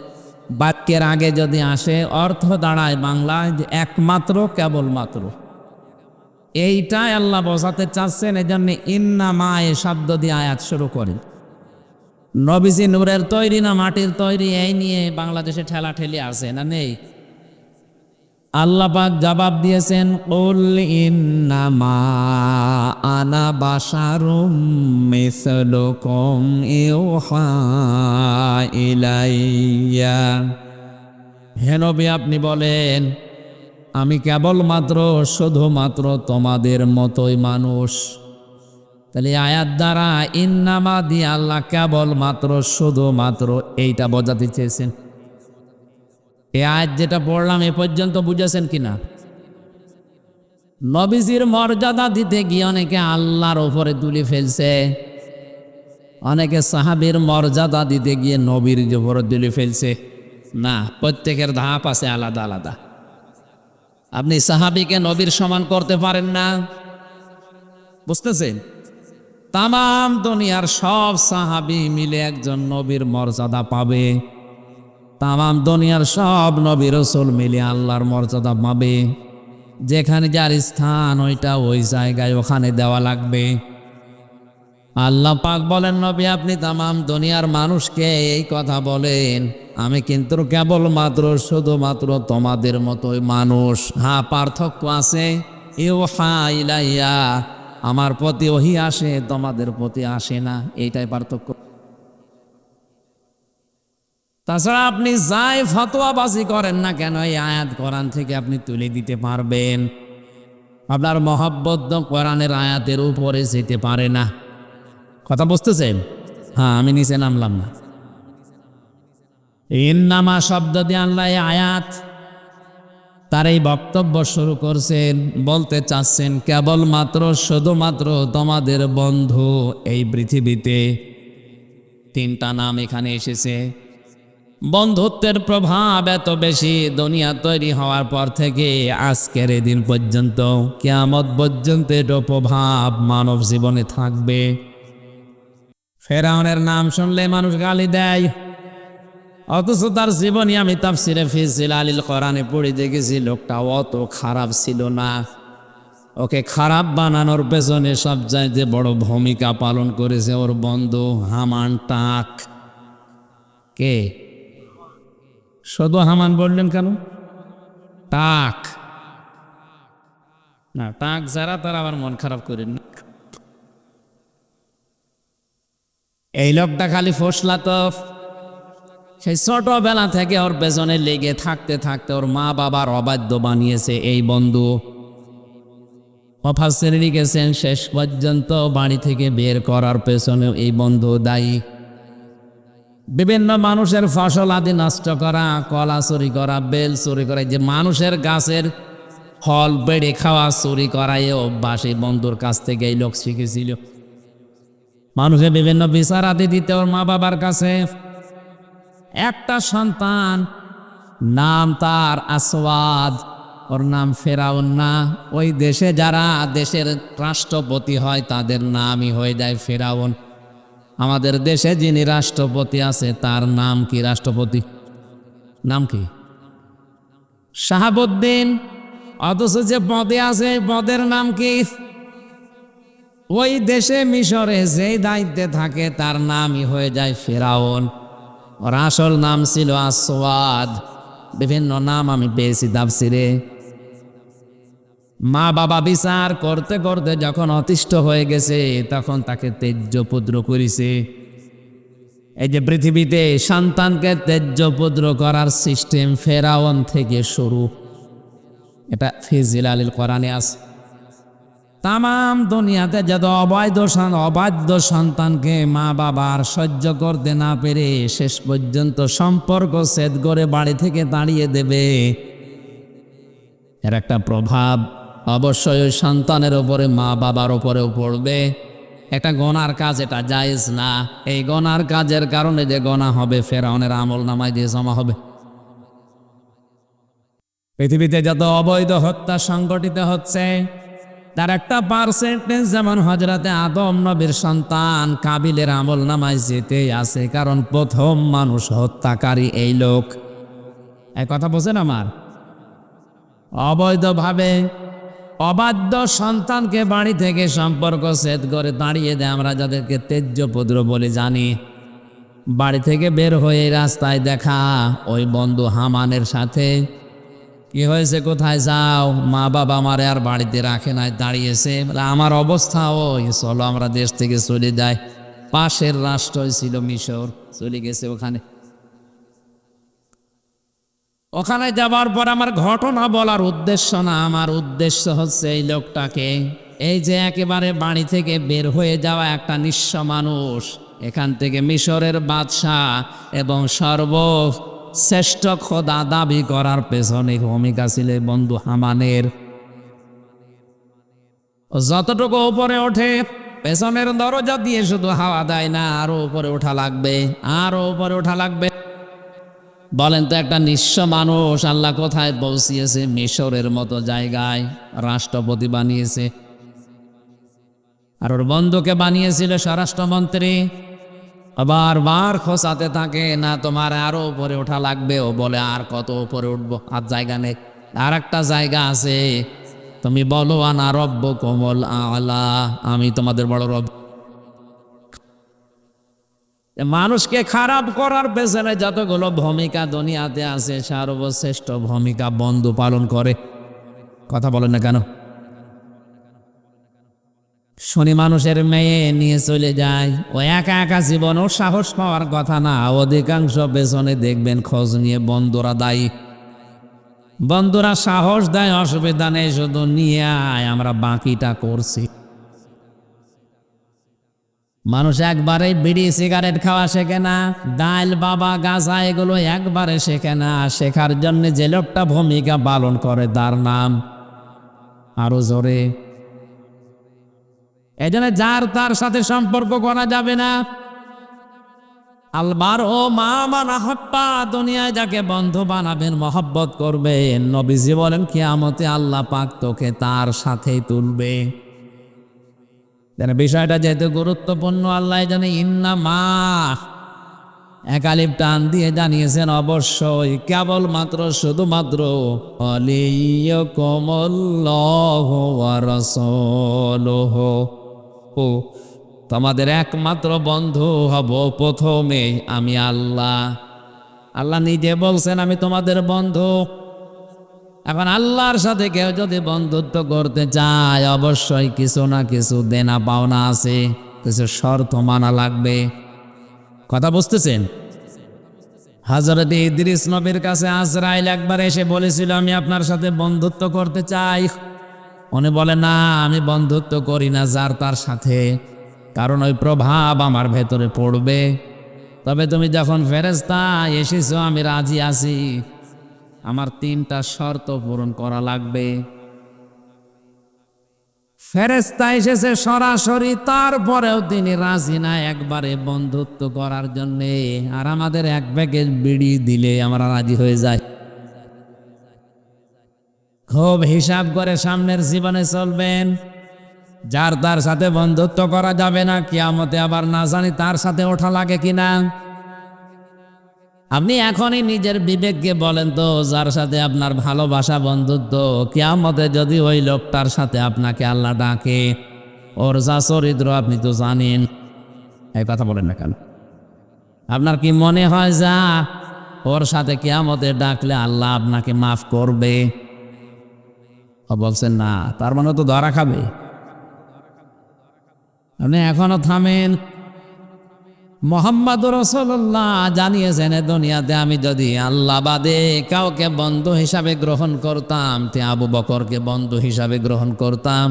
Speaker 1: বাক্যের আগে যদি আসে, অর্থ দাঁড়ায় বাংলায় যে একমাত্র, কেবলমাত্র। এইটাই আল্লাহ বোঝাতে চাচ্ছেন, এই জন্য ইন্নামা এ শব্দ দিয়ে আয়াত শুরু করেন। নবীজি নূরের তৈরি না মাটির তৈরি, এই নিয়ে বাংলাদেশে ঠেলাঠেলি আছে, না নেই? আল্লাহ পাক জবাব দিয়েছেন, কুল ইন্নামা আনা বাশারুম মিসলুকুম ইউহা ইলাইয়া। হে নবী, আপনি বলেন, আমি কেবলমাত্র, শুধুমাত্র তোমাদের মতোই মানুষ। তাহলে আয়াত দ্বারা ইন্নামা দিয়ে আল্লাহ কেবলমাত্র, শুধুমাত্র এইটা বোঝাতে চেয়েছেন। এই আয়াত যেটা পড়লাম এ পর্যন্ত বুঝেছেন কিনা? নবীজির মর্যাদা দিতে গিয়ে অনেকে আল্লাহর ওপরে তুলে ফেলছে, অনেকে সাহাবীর মর্যাদা দিতে গিয়ে নবীর উপরে তুলে ফেলছে। না, প্রত্যেকের ধাপ আছে আলাদা আলাদা। আপনি সাহাবীকে নবীর সমান করতে পারেন না, বুঝতেছেন? তামাম দুনিয়ার সব সাহাবী মিলে একজন নবীর মর্যাদা পাবে, তামাম দুনিয়ার সব নবী রাসূল মিলে আল্লাহর মর্যাদা পাবে। যেখানে যার স্থান ওইটা ওই জায়গায় ওখানে দেওয়া লাগবে। আল্লাহ পাক বলেন, নবী আপনি তামাম দুনিয়ার মানুষকে এই কথা বলেন, আমি কিন্তু কেবলমাত্র, শুধুমাত্র তোমাদের মতোই মানুষ। হ্যাঁ, পার্থক্য আছে। ইউহা ইলাইয়া, আমার প্রতি ওহী আসে, তোমাদের প্রতি আসে না, এইটাই পার্থক্য। তাছাড়া আপনি যাই ফতোয়াবাজি করেন না কেন, এই আয়াত কোরআন থেকে আপনি তুলে দিতে পারবেন। আপনার মহব্বত কোরআনের আয়াতের উপরে যেতে পারে না। কথা বুঝতেছেন? হ্যাঁ, আমি নিচে নামলাম না। ইন্নামা শব্দ দিয়ে আল্লাহ এই আয়াত তার এই বক্তব্য শুরু করছেন, বলতে চাচ্ছেন কেবলমাত্র, শুধুমাত্র তোমাদের বন্ধু এই পৃথিবীতে তিনটা নাম এখানে এসেছে। বন্ধুত্বের প্রভাব এত বেশি দুনিয়া তৈরি হওয়ার পর থেকে আজকের এই দিন পর্যন্ত, কিয়ামত পর্যন্ত এর প্রভাব মানব জীবনে থাকবে। ফেরাউনের নাম শুনলে মানুষ গালি দেয়, অথচ তার জীবনী আমি তাফসিরে ফি জিলালিল কোরআনে পড়ে দেখেছি লোকটা অত খারাপ ছিল না। ওকে খারাপ বানানোর পেছনে সবচাইতে বড় ভূমিকা পালন করেছে ওর বন্ধু হামান টাক। কে? শুধু হামান বললেন কেন? টাক না, টাক যারা তারা আবার মন খারাপ করেন না। এই লোকটা খালি ফসলাতো। সেই ছোটবেলা থেকে ওর পেছনে লেগে থাকতে থাকতে ওর মা বাবার অবাধ্য বানিয়েছে এই বন্ধু। মুফাসসিরিন লিখেছেন শেষ পর্যন্ত বাড়ি থেকে বের করার পেছনে এই বন্ধু দায়ী। বিভিন্ন মানুষের ফসল আদি নষ্ট করা, কলা চুরি করা, বেল চুরি করা, যে মানুষের গাছের ফল বেড়ে খাওয়া চুরি করা, এ অভ্যাস এই বন্ধুর কাছ থেকে এই লোক শিখেছিল। মানুষের বিভিন্ন বিচার আদি দিতে ওর মা বাবার কাছে। একটা সন্তান, নাম তার আসওয়াদ, ওর নাম ফেরাউন না। ওই দেশে যারা দেশের রাষ্ট্রপতি হয় তাদের নামই হয়ে যায় ফেরাউন। আমাদের দেশে যিনি রাষ্ট্রপতি আছে তার নাম কি? রাষ্ট্রপতি নাম কি? শাহাবুদ্দিন। অথচ যে পদে আছে পদের নাম কি? ওই দেশে মিশরে যেই দায়িত্বে থাকে তার নামই হয়ে যায় ফেরাউন। ওর আসল নাম ছিল আসওয়াদ। বিভিন্ন নাম আমি পেয়েছি তাফসিরে। মা বাবা বিচার করতে করতে যখন অতিষ্ঠ হয়ে গেছে তখন তাকে তেজ্যপুত্র করেছে। এই যে পৃথিবীতে সন্তানকে তেজ্যপুত্র করার সিস্টেম ফেরাউন থেকে শুরু, এটা ফি জিলালিল কোরআনে আছে। তামাম দুনিয়াতে যত অবাধ্য সন্তানকে মা বাবার সহ্য করতে না পেরে শেষ পর্যন্ত সম্পর্ক ছেদ করে বাড়ি থেকে তাড়িয়ে দেবে, এর একটা প্রভাব অবশ্যই ওই সন্তানের ওপরে মা বাবার ওপরেও পড়বে। একটা গনার কাজ, এটা জায়েজ না। এই গনার কাজের কারণে যে গনা হবে ফেরাউনের আমল নামায় দিয়ে জমা হবে। পৃথিবীতে যত অবৈধ হত্যা সংগঠিত হচ্ছে তার একটা পার্সেন্টেজ যেমন হযরতে আদম নবীর সন্তান কাবিলের আমল নামায় যেতেই আছে, কারণ প্রথম মানুষ হত্যাকারী এই লোক। এই কথা বোঝেন আমার? অবৈধভাবে অবাধ্য সন্তানকে বাড়ি থেকে সম্পর্ক ছেদ করে দাঁড়িয়ে দেয়, আমরা যাদেরকে তেজ্যপুত্র বলে জানি। বাড়ি থেকে বের হয়ে রাস্তায় দেখা ওই বন্ধু হামানের সাথে। কি হয়েছে, কোথায় যাও? মা বাবা আমারে আর বাড়িতে রাখে নাই, দাঁড়িয়েছে। আমার অবস্থা ওই, চলো আমরা দেশ থেকে চলে যাই। পাশের রাষ্ট্রই ছিল মিশর, চলে গেছে ওখানে। ওখানে যাবার পর আমার ঘটনা বলার উদ্দেশ্য না, আমার উদ্দেশ্য হচ্ছে এই লোকটাকে, এই যে একেবারে বাড়ি থেকে বের হয়ে যাওয়া একটা নিঃস্ব মানুষ, এখান থেকে মিশরের বাদশাহ এবং সর্বশ্রেষ্ঠ খোদা দাবি করার পেছনে ভূমিকা ছিল বন্ধু হামানের। যতটুকু উপরে ওঠে পেছনের দরজা দিয়ে শুধু হাওয়া দেয় না, আরো উপরে ওঠা লাগবে, আরো উপরে ওঠা লাগবে। বলেন তো, একটা নিঃস্ব মানুষ আল্লাহ কোথায় পৌঁছিয়েছে? মিশরের মতো জায়গায় রাষ্ট্রপতি বানিয়েছে। আর ওর বন্ধুকে বানিয়েছিল স্বরাষ্ট্রমন্ত্রী। বারবার খোঁচাতে থাকে, না তোমার আরো উপরে ওঠা লাগবে। ও বলে আর কত উপরে উঠবো, আর জায়গা নেই। আর একটা জায়গা আছে, তুমি বলো আনা রব্বুকুমুল আ'লা, আমি তোমাদের বড় রব। মানুষকে খারাপ করার পেছনে যতগুলো ভূমিকা দুনিয়াতে আছে সর্বশ্রেষ্ঠ ভূমিকা বন্ধু পালন করে। কথা বলেন না কেন? শনি মানুষের মেয়ে নিয়ে চলে যায়, ও একা একা জীবন, ও সাহস পাওয়ার কথা না। অধিকাংশ পেছনে দেখবেন খোঁজ নিয়ে বন্ধুরা দায়ী। বন্ধুরা সাহস দেয়, অসুবিধা নেই, শুধু নিয়ে আয়, আমরা বাকিটা করছি। মানুষ একবারে বিড়ি সিগারেট খাওয়া শেখে না, ডাল বাবা গাঁজা এগুলো একবারে শেখে না। শেখার জন্য যে লোকটা ভূমিকা পালন করে তার নাম আরো জোরে। এই জন্য যার তার সাথে সম্পর্ক করা যাবে না। আলবার ও মা মানা হাব্বা, দুনিয়ায় যাকে বন্ধু বানাবেন, মহব্বত করবেন, নবীজি বলেন কিয়ামতে আল্লাহ পাক তোকে তার সাথেই তুলবে। বিষয়টা যেহেতু গুরুত্বপূর্ণ, আল্লাহ জানে ইন্না মা একালিপ টান দিয়ে জানিয়েছেন অবশ্যই, কেবলমাত্র শুধুমাত্র আলিয়াকুমুল্লাহু ওয়া রাসূলুহু, তোমাদের একমাত্র বন্ধু হব প্রথমে আমি আল্লাহ। আল্লাহ নিজে বলছেন আমি তোমাদের বন্ধু। এখন আল্লাহর সাথে কেউ যদি বন্ধুত্ব করতে চায়, অবশ্যই কিছু না কিছু দেনা পাওনা আছে, কিছু শর্ত মানা লাগবে। কথা বুঝতেছেন? হযরত ইদ্রিস নবীর কাছে আজরাইল একবার এসে বলেছিল আমি আপনার সাথে বন্ধুত্ব করতে চাই। উনি বলে না, আমি বন্ধুত্ব করি না যার তার সাথে, কারণ ওই প্রভাব আমার ভেতরে পড়বে। তবে তুমি যখন ফেরেশতা এসেছো আমি রাজি আছি, আমার 3টা শর্ত পূরণ করা লাগবে। ফেরেশতা এসেছে সরাসরি, তারপরেও তিনি রাজি না একবারে বন্ধুত্ব করার জন্যে। আর আমাদের এক প্যাকেট বিড়ি দিলে আমরা রাজি হয়ে যাই। খুব হিসাব করে সামনের জীবনে চলবেন। যার তার সাথে বন্ধুত্ব করা যাবে না, কিয়ামতে আবার না জানি তার সাথে ওঠা লাগে কিনা। আপনি এখনই নিজের বিবেককে বলেন তো, যার সাথে আপনার ভালোবাসা বন্ধুত্ব, কিয়ামতে যদি ওই লোকটার সাথে আপনাকে আল্লাহ ডাকে, ওর যা চরিত্র আপনি তো জানেন, এই কথা বলেন না কেন? আপনার কি মনে হয় যা ওর সাথে কিয়ামতে ডাকলে আল্লাহ আপনাকে মাফ করবে? বলছেন না, তার মানে তো ধরা খাবে। আপনি এখনো থামেন। মুহাম্মদ রাসূলুল্লাহ জানিয়েছেন দুনিয়াতে আমি যদি আল্লাহ বাদে কাউকে বন্ধু হিসাবে গ্রহণ করতাম, তে আবু বকরকে বন্ধু হিসাবে গ্রহণ করতাম।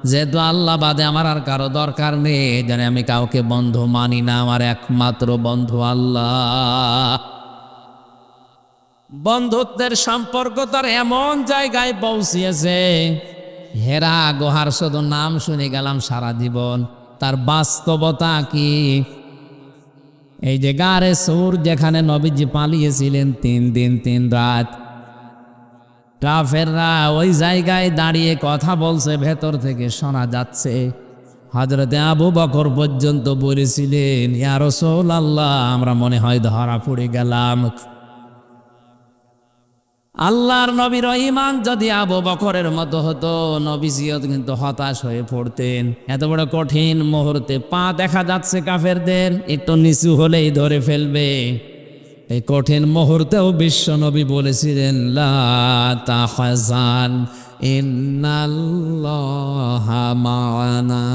Speaker 1: যেহেতু আল্লাহ বাদে আমার আর কারো দরকার নেই, জানি আমি কাউকে বন্ধু মানি না, আমার একমাত্র বন্ধু আল্লাহ। বন্ধুত্বের সম্পর্ক তার এমন জায়গায় পৌঁছিয়েছে, হেরা গুহার শুধু নাম শুনে গেলাম সারা জীবন, তার বাস্তবতা কি? এই যে গারে সূর যেখানে নবীজি পালিয়েছিলেন 3 দিন 3 রাত, কাফেররা ওই জায়গায় দাঁড়িয়ে কথা বলছে, ভেতর থেকে শোনা যাচ্ছে। হযরতে আবু বকর পর্যন্ত বলেছিলেন ইয়া রাসূলুল্লাহ, আমরা মনে হয় ধরা পড়ে গেলাম। আল্লাহর নবীর ঈমান যদি আবু বকরের মতো হতো, নবীজিও কিন্তু হতাশ হয়ে পড়তেন। এত বড় কঠিন মুহূর্তে পা দেখা যাচ্ছে কাফেরদের, একটু নিচু হলেই ধরে ফেলবে। এই কঠিন মুহূর্তেও বিশ্ব নবী বলেছিলেন লা তাহজান ইন্নাল্লাহা মা'ানা,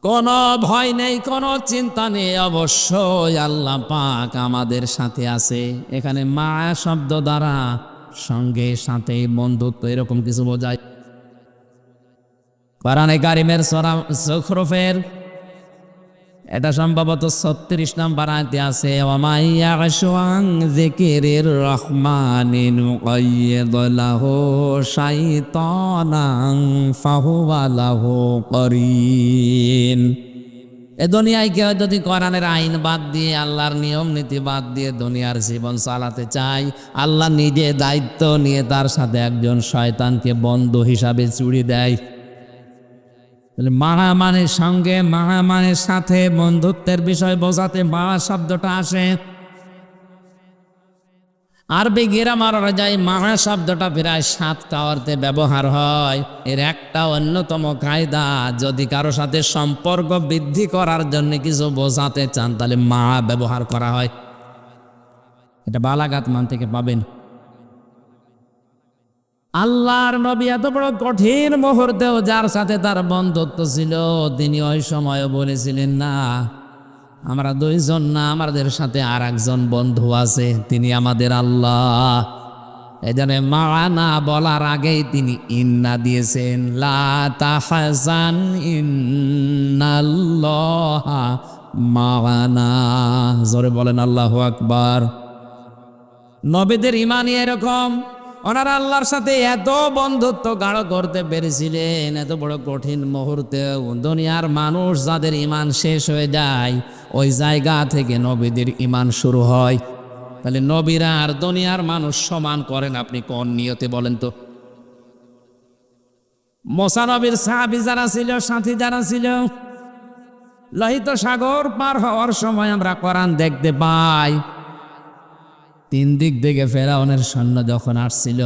Speaker 1: কোনো ভয় নেই, কোনো চিন্তা নেই, অবশ্যই আল্লাহ পাক আমাদের সাথে আছে। এখানে মা শব্দ দ্বারা সঙ্গে সাথে বন্ধুত্ব এরকম কিছু বোঝায়। কোরআনে কারিমের সূরা যুখরুফের এটা সম্ভবত 36 নম্বর আয়াতে আছে, ওয়া মান ইয়া'শু আন যিকিরির রহমানি নুকাইয়িদ লাহু শাইতানান ফাহুয়া লাহু করিন। এ দুনিয়ায় কেউ যদি কোরআনের আইন বাদ দিয়ে, আল্লাহর নিয়ম নীতি বাদ দিয়ে দুনিয়ার জীবন চালাতে চায়, আল্লাহ নিজে দায়িত্ব নিয়ে তার সাথে একজন শয়তানকে বন্ধু হিসাবে জুড়ে দেয়। মারা মানের সঙ্গে, মারা মানের সাথে বন্ধুত্বের বিষয় বোঝাতে মারা শব্দটা আসে। আরবি গ্রামার অনুযায়ী মারা শব্দটা প্রায় 7টা অর্থে ব্যবহার হয়। এর একটা অন্যতম কায়দা, যদি কারো সাথে সম্পর্ক বৃদ্ধি করার জন্য কিছু বোঝাতে চান, তাহলে মারা ব্যবহার করা হয়। এটা বালাগাত মান থেকে পাবেন। আল্লাহর নবী এত বড় কঠিন মুহূর্তেও যার সাথে তার বন্ধুত্ব ছিল, তিনি ওই সময় বলেছিলেন না আমরা 2 জন না, আমাদের সাথে আর একজন বন্ধু আছে, তিনি আমাদের আল্লাহ। এই জন্য মা'ানা বলার আগেই তিনি ইন্না দিয়েছেন, লা তাহজান ইন্নাল্লাহা মা'ানা। জোরে বলেন আল্লাহু আকবার। নবীদের ঈমানই এরকম, ওনারা আল্লাহর সাথে এত বন্ধুত্ব গাঢ় করতে পেরেছিলেন, এত বড় কঠিন মুহূর্তে দুনিয়ার মানুষ যাদের ইমান শেষ হয়ে যায় ওই জায়গা থেকে নবীদের ইমান শুরু হয়। তাহলে নবীরা আর দুনিয়ার মানুষ সমান করেন আপনি কোন নিয়তে বলেন তো? মুসা নবীর সাহাবী যারা ছিল, সাথী যারা ছিল, লোহিত সাগর পার হওয়ার সময় আমরা কোরআন দেখতে পাই 3 দিক থেকে ফেরাউনের সৈন্য যখন আসছিল,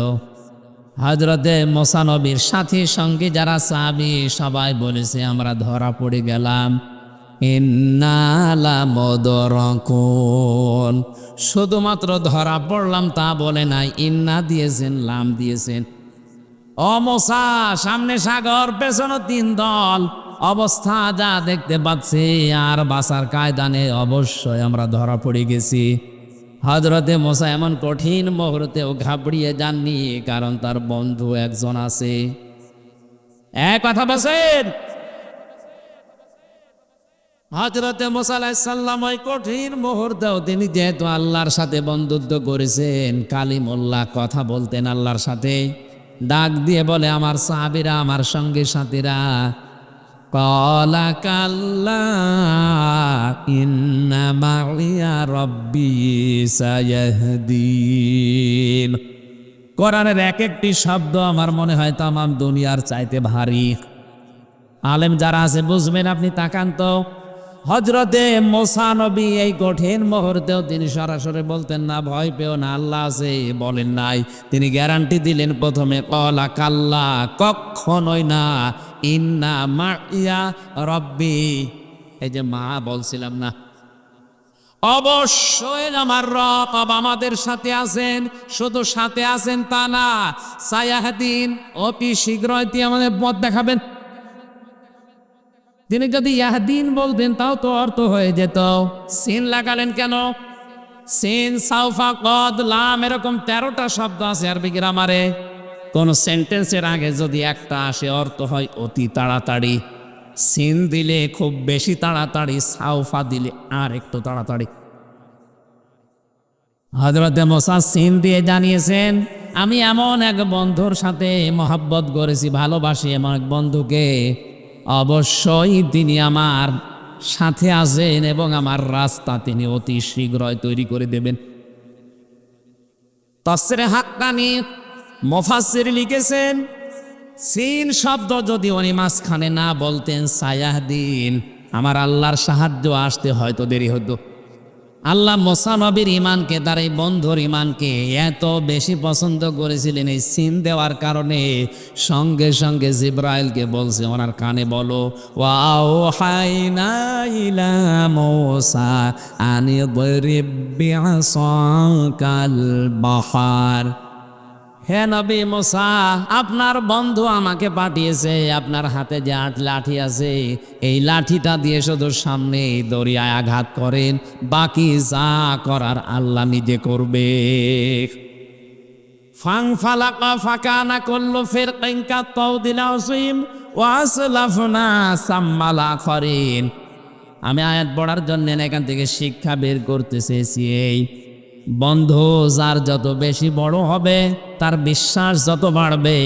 Speaker 1: হযরতে মুসা নবীর সাথী সঙ্গী যারা সাহাবী সবাই বলেছে আমরা ধরা পড়ে গেলাম, ইন্না লামুদরাকুন। শুধুমাত্র ধরা পড়লাম তা বলে নাই, ইন্না দিয়েছেন, লাম দিয়েছেন। ও মুসা, সামনে সাগর, পেছনে 3 দল, অবস্থা যা দেখতে পাচ্ছি আর বাঁচার কায়দা নেই, অবশ্যই আমরা ধরা পড়ে গেছি। হযরতে মুসা এমন কঠিন মুহূর্তেও ঘাবড়িয়ে যাননি, কারণ তার বন্ধু একজন আছে। এক কথা বলছেন, হযরতে মুসা আলাইহিস সালাম ওই কঠিন মুহূর্তেও তিনি যেহেতু আল্লাহর সাথে বন্ধুত্ব করেছেন, কালিমুল্লাহ কথা বলতেন আল্লাহর সাথে, ডাক দিয়ে বলে আমার সাহাবীরা, আমার সঙ্গে সাথীরা, ক্বালা কাল্লা ইন্না মাইয়া রাব্বি সায়াহদিন। কোরআনের এক একটি শব্দ আমার মনে হয় তামাম দুনিয়ার চাইতে ভারী। আলেম যারা আছে বুঝবেন, আপনি তাকান তো। হযরতে মুসা নবী এই কঠিন মুহূর্তেও তিনি সরাসরি বলতেন না ভয় পেও না, আল্লাহ আছে, বলেন নাই। তিনি গ্যারান্টি দিলেন প্রথমে, ক্বালা কাল্লা, কখনোই না, ইন্না মাইয়া রাব্বি, এই যে মা বলছিলাম না, অবশ্যই আমার রব আমাদের সাথে আছেন। শুধু সাথে আছেন তা না, সায়াহদিন, অতি শীঘ্রই তিনি আমাদের পথ দেখাবেন। তিনি যদি ইয়াহদিন বলতেন তাও তো অর্থ হয়ে যেত। সিন লাগালেন কেন? সিন, সাউফা, কদ, লাম, এরকম 13টা শব্দ আছে আরবি গ্রামারে। কোন সেন্টেন্সের আগে যদি একটা আসে অর্থ হয় অতি তাড়াতাড়ি। সিন দিলে খুব বেশি তাড়াতাড়ি, সাউফা দিলে আর একটু তাড়াতাড়ি। হযরতে মুসা সিন দিয়ে জানিয়েছেন, আমি এমন এক বন্ধুর সাথে মহব্বত করেছি, ভালোবাসি এমন এক বন্ধুকে, অবশ্যই তিনি আমার সাথে আছেন এবং আমার রাস্তা তিনি অতি শীঘ্রই তৈরি করে দেবেন। তাফসীরে হাক্কানী মুফাসসির লিখেছেন, সিন শব্দ যদি উনি মাঝখানে না বলতেন সায়াহদিন, আমার আল্লাহর সাহায্য আসতে হয়তো দেরি হতো। আল্লাহ মুসা নবীর ইমানকে, তার এই বন্ধুর ইমানকে এত বেশি পছন্দ করেছিলেন, এই সিন দেওয়ার কারণে সঙ্গে সঙ্গে জিবরাইলকে বলছে ওনার কানে, বলো ওয়াওহাইনা ইলা মুসা আনি দরিব বিআসাকাল বাহর। হে নবী মুসা, আপনার বন্ধু আমাকে পাঠিয়েছে, আপনার হাতে যে 8 লাঠি আছে এই লাঠিটা দিয়ে শুধু সামনে দরিয়ায় আঘাত করেন, বাকি যা করার আল্লাহ নিজে করবে। ফাংফালাকা ফাকানা কুল্লু ফিরকিন কাত্তাউদিল আযীম ওয়া আসলাফনা সাম্মাল আখরিন। আমি আয়াত পড়ার জন্য এখান থেকে শিক্ষা বের করতে চেয়েছি, এই বন্ধু যার যত বেশি বড় হবে তার বিশ্বাস যত বাড়বে।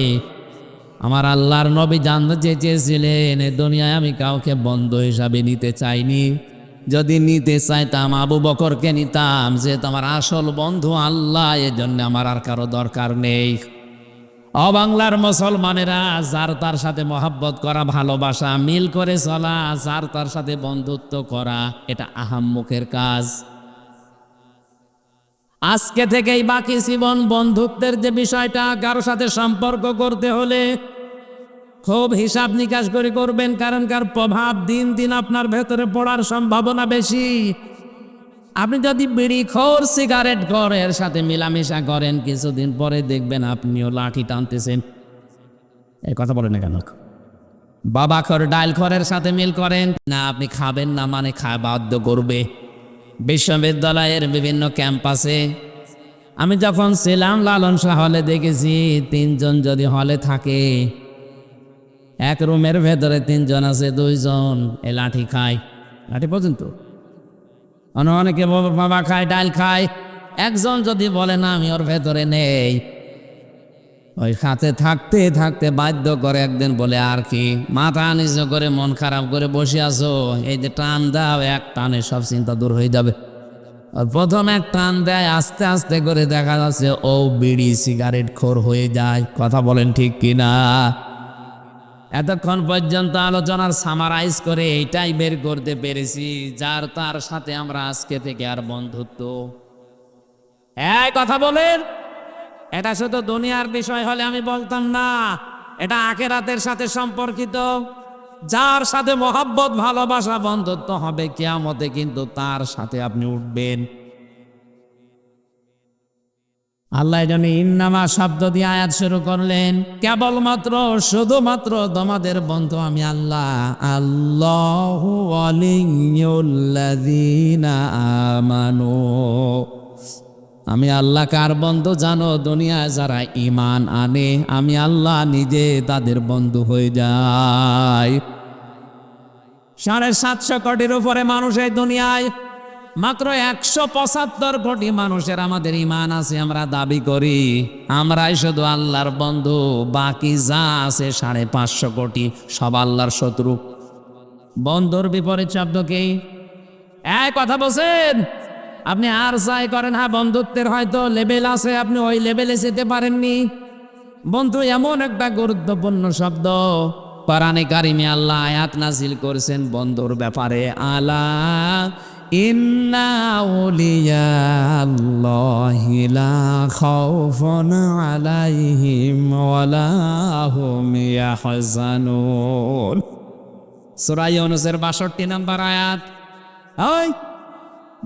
Speaker 1: আমার আল্লাহর নবী জানতে চেয়েছিলেন, এই দুনিয়ায় আমি কাউকে বন্ধু হিসাবে নিতে চাইনি, যদি নিতে চাইতাম আবু বকরকে নিতাম, যেহেতু আমার আসল বন্ধু আল্লাহ, এজন্য আমার আর কারো দরকার নেই। অবাংলার মুসলমানেরা, যার তার সাথে মহব্বত করা, ভালোবাসা, মিল করে চলা, যার তার সাথে বন্ধুত্ব করা, এটা আহাম্মকের কাজ। আজকে থেকেই বাকি জীবন বন্ধুত্বের যে বিষয়টা, কারোর সাথে সম্পর্ক করতে হলে খুব হিসাব নিকাশ করে করবেন, কারণ কার প্রভাব দিন দিন আপনার ভেতরে পড়ার সম্ভাবনা বেশি। আপনি যদি বিড়িখোর, সিগারেট খোরের সাথে মিলামেশা করেন, কিছুদিন পরে দেখবেন আপনিও লাঠি টানতেছেন। এই কথা বলেন না কেন? বাবা খোর, ডাইল খোরের সাথে মিল করেন না, আপনি খাবেন না মানে খায় বাধ্য করবে। বিশ্ববিদ্যালয়ের বিভিন্ন ক্যাম্পাসে আমি যখন ছিলাম লালন শাহ হলে দেখেছি, 3 জন যদি হলে থাকে, এক রুমের ভেতরে 3 জন আছে, 2 জন এ লাঠি খায়। লাঠি পর্যন্ত অনেকে বাবা খায়, ডাল খায়। একজন যদি বলে না আমি ওর ভেতরে নেই, ওই সাথে থাকতে থাকতে বাধ্য করে একদিন বলে, আর কি মাথা নিচু করে মন খারাপ করে বসে আছো, এই যে টান দাও, এক টানে সব চিন্তা দূর হয়ে যাবে। আর প্রথম এক টান দেয়, আস্তে আস্তে করে দেখা যাচ্ছে ও বিড়ি সিগারেট খোর হয়ে যায়। কথা বলেন ঠিক কিনা? এতক্ষণ পর্যন্ত আলোচনার সামারাইজ করে এইটাই বের করতে পেরেছি, যার তার সাথে আমরা আজকে থেকে আর বন্ধুত্ব। এই কথা বলেন, এটা শুধু দুনিয়ার বিষয় হলে আমি বলতাম না, এটা আখিরাতের সাথে সম্পর্কিত। যার সাথে মহব্বত ভালোবাসা বন্ধুত্ব হবে কিয়ামতে, কিন্তু তার সাথে আপনি উঠবেন। আল্লাহ যেন ইন্নামা শব্দ দিয়ে আয়াত শুরু করলেন, কেবলমাত্র শুধুমাত্র তোমাদের বন্ধু আমি আল্লাহ। আল্লাহু ওয়ালিয়ুল্লাযীনা আমানু, আমি আল্লাহ কার বন্ধু জানো? দুনিয়ায় যারা ঈমান আনে, আমি আল্লাহ নিজে তাদের বন্ধু হয়ে যাই। 750 কোটির উপরে মানুষ এই দুনিয়ায়, মাত্র 175 কোটি মানুষের আমাদের ঈমান আছে, আমরা দাবি করি আমরাই শুধু আল্লাহর বন্ধু। বাকি যা আছে 550 কোটি সব আল্লাহর শত্রু। বন্ধুর বিপরীত শব্দ কি? এক কথা বলছেন আপনি আর যাই করেন, হ্যাঁ বন্ধুত্বের হয়তো লেভেল আছে, আপনি ওই লেভেলে যেতে পারেননি। বন্ধু এমন একটা গুরুত্বপূর্ণ শব্দ, কোরআনে কারিমে আল্লাহ আয়াত নাজিল করেছেন বন্ধুর ব্যাপারে। আলা ইন্না আউলিয়া আল্লাহি লা খাউফুন আলাইহিম ওয়ালা হুম ইয়াহজানুন। সূরা ইউনূসের 62 নম্বর আয়াত। ওই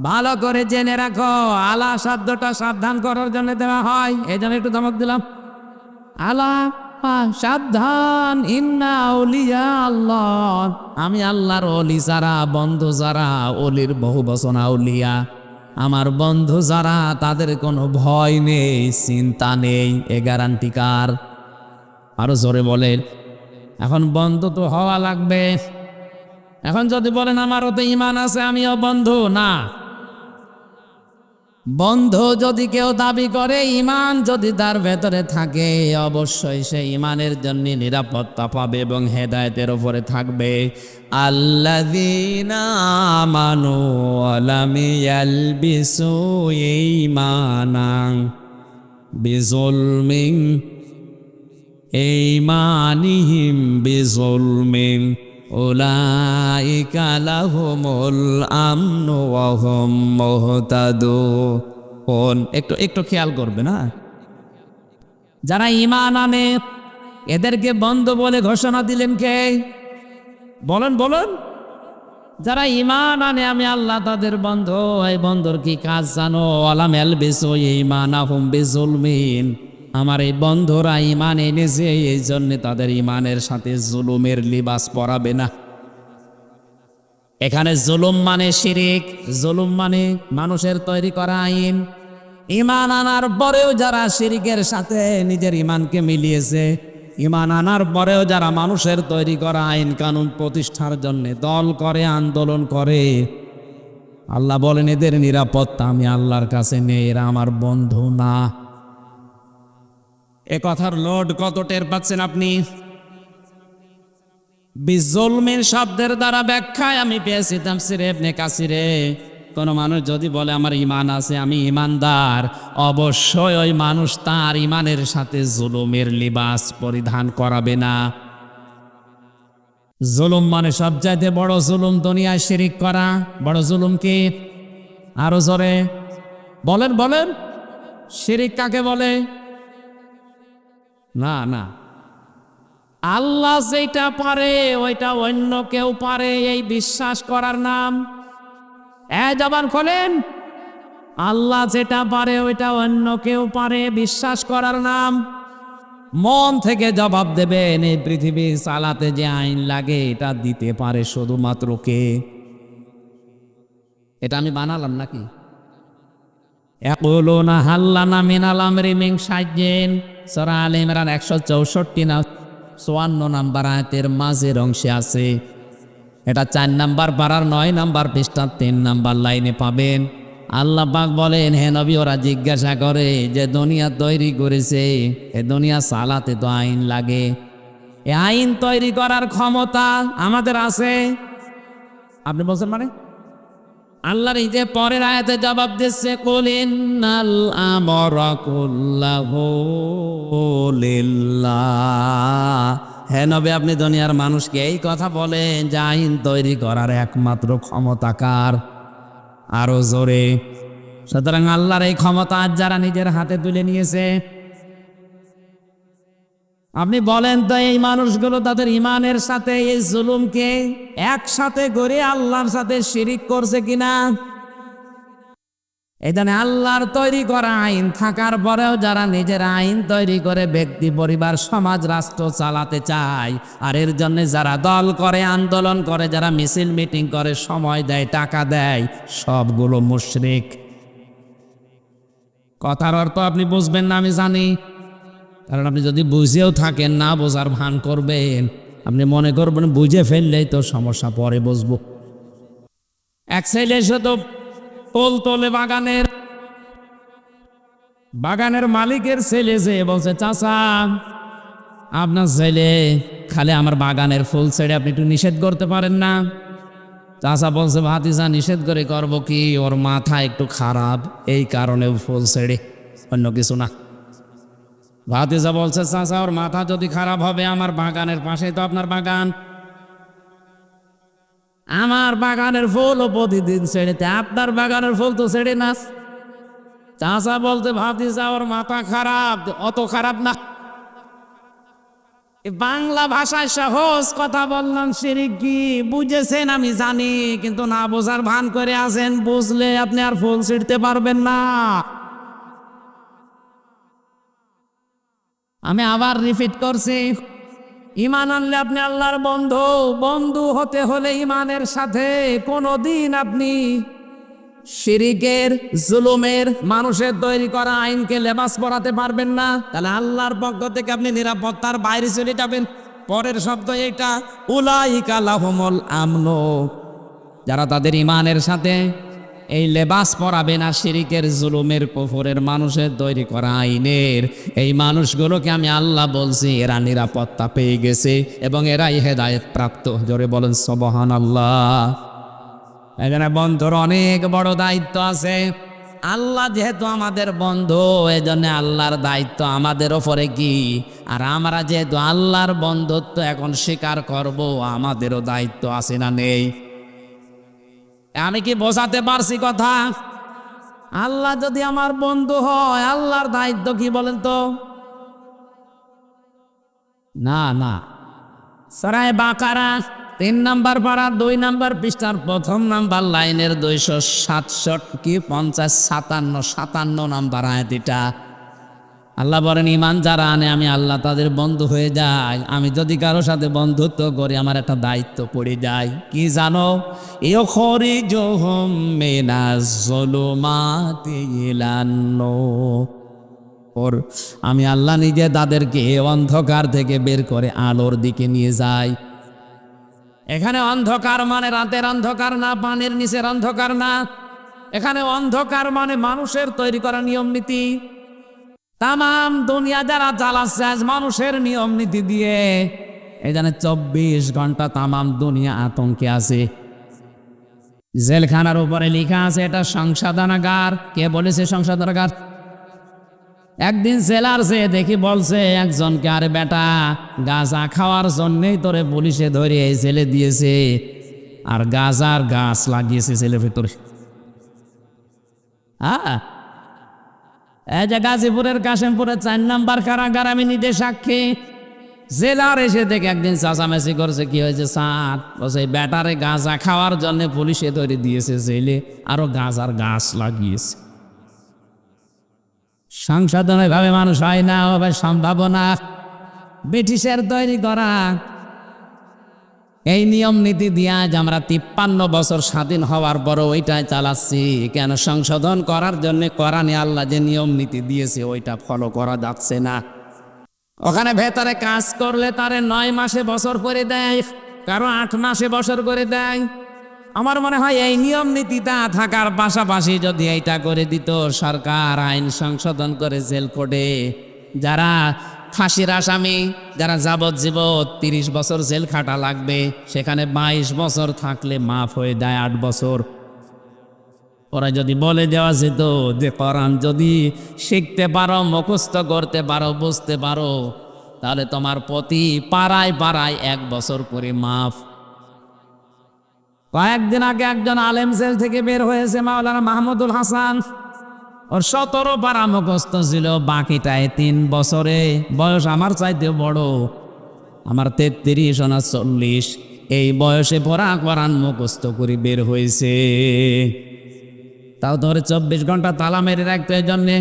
Speaker 1: ভালো করে জেনে রাখো, আলা শব্দটা সাবধান করার জন্য দেওয়া হয়, এই জন্য একটু ধমক দিলাম। আলা সাবধান, ইন্না আউলিয়া আল্লাহ, আমি আল্লাহর ওলি যারা, বন্ধু যারা, ওলির বহু বচন আউলিয়া, আমার বন্ধু যারা, তাদের কোনো ভয় নেই, চিন্তা নেই। এ গ্যারান্টি কার? আরো জোরে বলেন। এখন বন্ধু তো হওয়া লাগবে। এখন যদি বলেন আমারও তো ঈমান আছে, আমিও বন্ধু, না। বন্ধু যদি কেউ দাবি করে, ঈমান যদি তার ভেতরে থাকে, অবশ্যই সে ঈমানের জন্য নিরাপত্তা পাবে এবং হেদায়েতের উপরে থাকবে। আল্লাযীনা আমানু ওয়া লাম ইয়ালবিসু ঈমানান বিযুলমিন ঈমানিহিম বিযুলমিন উলাইকা লাহুমুল আমনু ওয়া হুম মুহতাদুন। একটু খেয়াল করবে না, যারা ঈমান আনে এদেরকে বন্ধু বলে ঘোষণা দিলেন কে? বলেন বলেন। যারা ঈমান আনে আমি আল্লাহ তাদের বন্ধু। এই বন্ধুর কি কাজ জানো? ওয়ালাম ইয়ালবিসু ঈমানাহুম বিযুলমিন, আমার এই বন্ধুরা ঈমান এনেছে, এই জন্য তাদের ঈমানের সাথে জুলুমের লিবাস পরাবে না। এখানে জুলুম মানে শিরিক, জুলুম মানে মানুষের তৈরি করা আইন। ঈমান আনার পরেও যারা শিরিকের সাথে নিজের ঈমানকে মিলিয়েছে, ঈমান আনার পরেও যারা মানুষের তৈরি করা আইন কানুন প্রতিষ্ঠার জন্য দল করে, আন্দোলন করে, আল্লাহ বলেন এদের নিরাপত্তা আমি আল্লাহর কাছে নেই, এরা আমার বন্ধু না। এ কথার লোড কত টের পাচ্ছেন আপনি? বিজুলমিন শব্দের দ্বারা ব্যাখ্যায় আমি পেয়েছি তাফসীরে ইবনে কাসিরে, কোন মানুষ যদি বলে আমার ঈমান আছে, আমি ঈমানদার, অবশ্যই ওই মানুষ তার ঈমানের সাথে জুলুমের লিবাস পরিধান করাবে না। জুলুম মানে সবচাইতে বড় জুলুম দুনিয়ায় শিরিক করা। বড় জুলুম কি? আরো জোরে বলেন বলেন। শিরিক কাকে বলে? না না, আল্লাহ যেটা পারে ওইটা অন্য কেউ পারে, এই বিশ্বাস করার নাম। জবান খোলেন, আল্লাহ যেটা পারে ওইটা অন্য কেউ পারে, বিশ্বাস করার নাম। মন থেকে জবাব দেবেন, এই পৃথিবী চালাতে যে আইন লাগে এটা দিতে পারে শুধুমাত্র কে? এটা আমি বানালাম নাকি? ইয়াকুলুনা হাল লানা মিনাল আমরি মিন শাইইন, সূরা আলে ইমরান 164 না 54 নাম্বার আয়াতের মাঝের অংশে আছে। এটা 4 নাম্বার পারার 9 নাম্বার পৃষ্ঠা 3 নাম্বার লাইনে পাবেন। আল্লাহ পাক বলেন, হে নবী, ওরা জিজ্ঞাসা করে যে দুনিয়া তৈরি করেছে, এ দুনিয়া চালাতে তো আইন লাগে, এ আইন তৈরি করার ক্ষমতা আমাদের আছে? আপনি বলছেন মানে আল্লাহর এই যে পরের আয়াতে জবাব দিচ্ছে, কুল ইন্নাল আমরা কুল্লাহু লিল্লাহ। হে নবী, আপনি দুনিয়ার মানুষকে এই কথা বলেন যে আইন তৈরি করার একমাত্র ক্ষমতাকার। আরো জোরে। সুতরাং আল্লাহর এই ক্ষমতা আজ যারা নিজের হাতে তুলে নিয়েছে, আপনি বলেন তো এই মানুষগুলো তাদের ইমানের সাথে এই জুলুমকে একসাথে করে আল্লাহর সাথে শিরিক করছে কিনা? এই জন্য আল্লাহর তৈরি করা আইন থাকার পরেও যারা নিজের আইন তৈরি করে ব্যক্তি, পরিবার, সমাজ, রাষ্ট্র চালাতে চায়, আর এর জন্য যারা দল করে, আন্দোলন করে, যারা মিছিল মিটিং করে, সময় দেয়, টাকা দেয়, সবগুলো মুশরিক। কথার অর্থ আপনি বুঝবেন না আমি জানি, কারণ আপনি যদি বুঝেও থাকেন না বোঝার ভান করবেন, আপনি মনে করবেন বুঝে ফেললেই তো সমস্যা, পরে বুঝবো। এক ছেলে এসে তো ফুল তোলে বাগানের মালিকের ছেলে যে বলছে, চাচা আপনার ছেলে খালি আমার বাগানের ফুল ছেড়ে আপনি একটু নিষেধ করতে পারেন না? চাচা বলছে, ভাতিজা নিষেধ করে করবো কি, ওর মাথা একটু খারাপ, এই কারণে ফুল ছেড়ে, অন্য কিছু না। ভাতিজা বলছে, চাচা ওর মাথা যদি খারাপ হবে, আমার বাগানের পাশে তো আপনার বাগান, আমার বাগানের ফুলও প্রতিদিন ছেড়েতে, আপনার বাগানের ফুল তো ছেড়ে না। চাচা বলতে, ভাতিজা ওর মাথা খারাপ, অত খারাপ না। বাংলা ভাষায় সহজ কথা বললাম, শিরিক কি বুঝেছেন আমি জানি, কিন্তু না বোঝার ভান করে আছেন, বুঝলে আপনি আর ফুল ছিঁড়তে পারবেন না। আমি আবার রিপিট করছি, ইমান আনলে আপনি আল্লাহর বন্ধু। বন্ধু হতে হলে ইমানের সাথে কোনোদিন আপনি শিরিকের, জুলুমের, মানুষের তৈরি করা আইনকে লেবাস পরাতে পারবেন না। তাহলে আল্লাহর পক্ষ থেকে আপনি নিরাপত্তার বাইরে চলে যাবেন। পরের শব্দ এটা, উলাইকা লাহুমুল আমন, যারা তাদের ইমানের সাথে এই লেবাস পরাবে না, শিরিকের, জুলুমের, কুফরের, মানুষের তৈরি করা আইনের, এই মানুষগুলোকে আমি আল্লাহ বলছি এরা নিরাপত্তা পেয়ে গেছে এবং এরাই হেদায়েত প্রাপ্ত। জোরে বলেন সুবহানাল্লাহ। এখানে বন্ধুর অনেক বড় দায়িত্ব আছে। আল্লাহ যেহেতু আমাদের বন্ধু, এজন্য আল্লাহর দায়িত্ব আমাদের ওপরে কি, আর আমরা যেহেতু আল্লাহর বন্ধুত্ব এখন স্বীকার করব, আমাদেরও দায়িত্ব আছে না নেই? আমি কি বোঝাতে পারছি কথা? আল্লাহ যদি আমার বন্ধু হয়, আল্লাহর দায়িত্ব কি বলেন তো? না সূরা বাকারা 3 নম্বর পারা 2 নম্বর পৃষ্ঠার 1 নম্বর লাইনের 257 নম্বর আয়াত এটা। আল্লাহ বলেন, ইমান যারা আনে আমি আল্লাহ তাদের বন্ধু হয়ে যাই। আমি যদি কারো সাথে বন্ধুত্ব করি, আমার একটা দায়িত্ব পড়ে যায়, কি জানো? ইউখরিজুহুম মিনাজ যুলুমাতি ইলান নূর, আমি আল্লাহ নিজে তাদেরকে অন্ধকার থেকে বের করে আলোর দিকে নিয়ে যাই। এখানে অন্ধকার মানে রাতের অন্ধকার না, পানির নিচের অন্ধকার না। এখানে অন্ধকার মানে মানুষের তৈরি করা নিয়ম নীতি। তামাম দুনিয়া যারা চালাচ্ছে আজ মানুষের নিয়ম নীতি দিয়ে, এই জানে 24 ঘন্টা তামাম দুনিয়া আতঙ্কে আছে। জেলখানার উপরে লেখা আছে এটা সংশোধনাগার। কে বলেছে সংশোধনাগার? একদিন জেলার যে দেখি বলছে একজনকে, আরে বেটা, গাঁজা খাওয়ার জন্যই তোরে পুলিশে ধরে এই জেলে দিয়েছে, আর গাঁজার গাছ লাগিয়েছে ছেলের ভেতরে। হ্যাঁ, এই যে গাজীপুরের কাশিমপুরের 4 নম্বর কারাগার, আমি নিজে সাক্ষী। জেলার এসে দেখে একদিন চাচামেচি করছে, কি হয়েছে স্যার? বলছে ব্যাটারে গাঁজা খাওয়ার জন্য পুলিশে ধরে দিয়েছে জেলে, আরো গাঁজার গাছ লাগিয়েছে। সংশোধন ভাবে মানুষ হয় না, হবে সম্ভাবনা। ব্রিটিশের তৈরি করা এই নিয়ম নীতি দিয়ে আজ আমরা 53 বছর স্বাধীন হওয়ার পরও ওইটাই চালাচ্ছি। কেন? সংশোধন করার জন্য কোরআনে আল্লাহ যে নিয়ম নীতি দিয়েছে ওইটা ফলো করা যাচ্ছে না। ওখানে ভেতরে কাজ করলে তারে 9 মাসে বছর করে দেয়, কারো 8 মাসে বছর করে দেয়। আমার মনে হয় এই নিয়ম নীতিটা থাকার পাশাপাশি যদি এইটা করে দিত সরকার, আইন সংশোধন করে জেল কোডে যারা ফাঁসির আসামি, যারা যাবজ্জীবন 30 বছর জেল খাটা লাগবে, সেখানে 22 বছর থাকলে মাফ হয়ে যায় 8 বছর। ওরা যদি বলে দেওয়া যেত যে কোরআন যদি শিখতে পারো, মুখস্থ করতে পারো, বুঝতে পারো, তাহলে তোমার প্রতি পাড়ায় পাড়ায় 1 বছর করে মাফ। কয়েকদিন আগে একজন আলেম জেল থেকে বের হয়েছে, মাওলানা মাহমুদুল হাসান। ওর 17 পারা মুখস্থ ছিল, বাকিটায় 3 বছরে। বয়স আমার চাইতেও বড়, আমার 33 না 40। এই বয়সে পড়া কোরআন মুখস্থ করে বের হয়েছে। তাও ধরে 24 ঘন্টা তালা মেরে রাখতো, এই জন্যে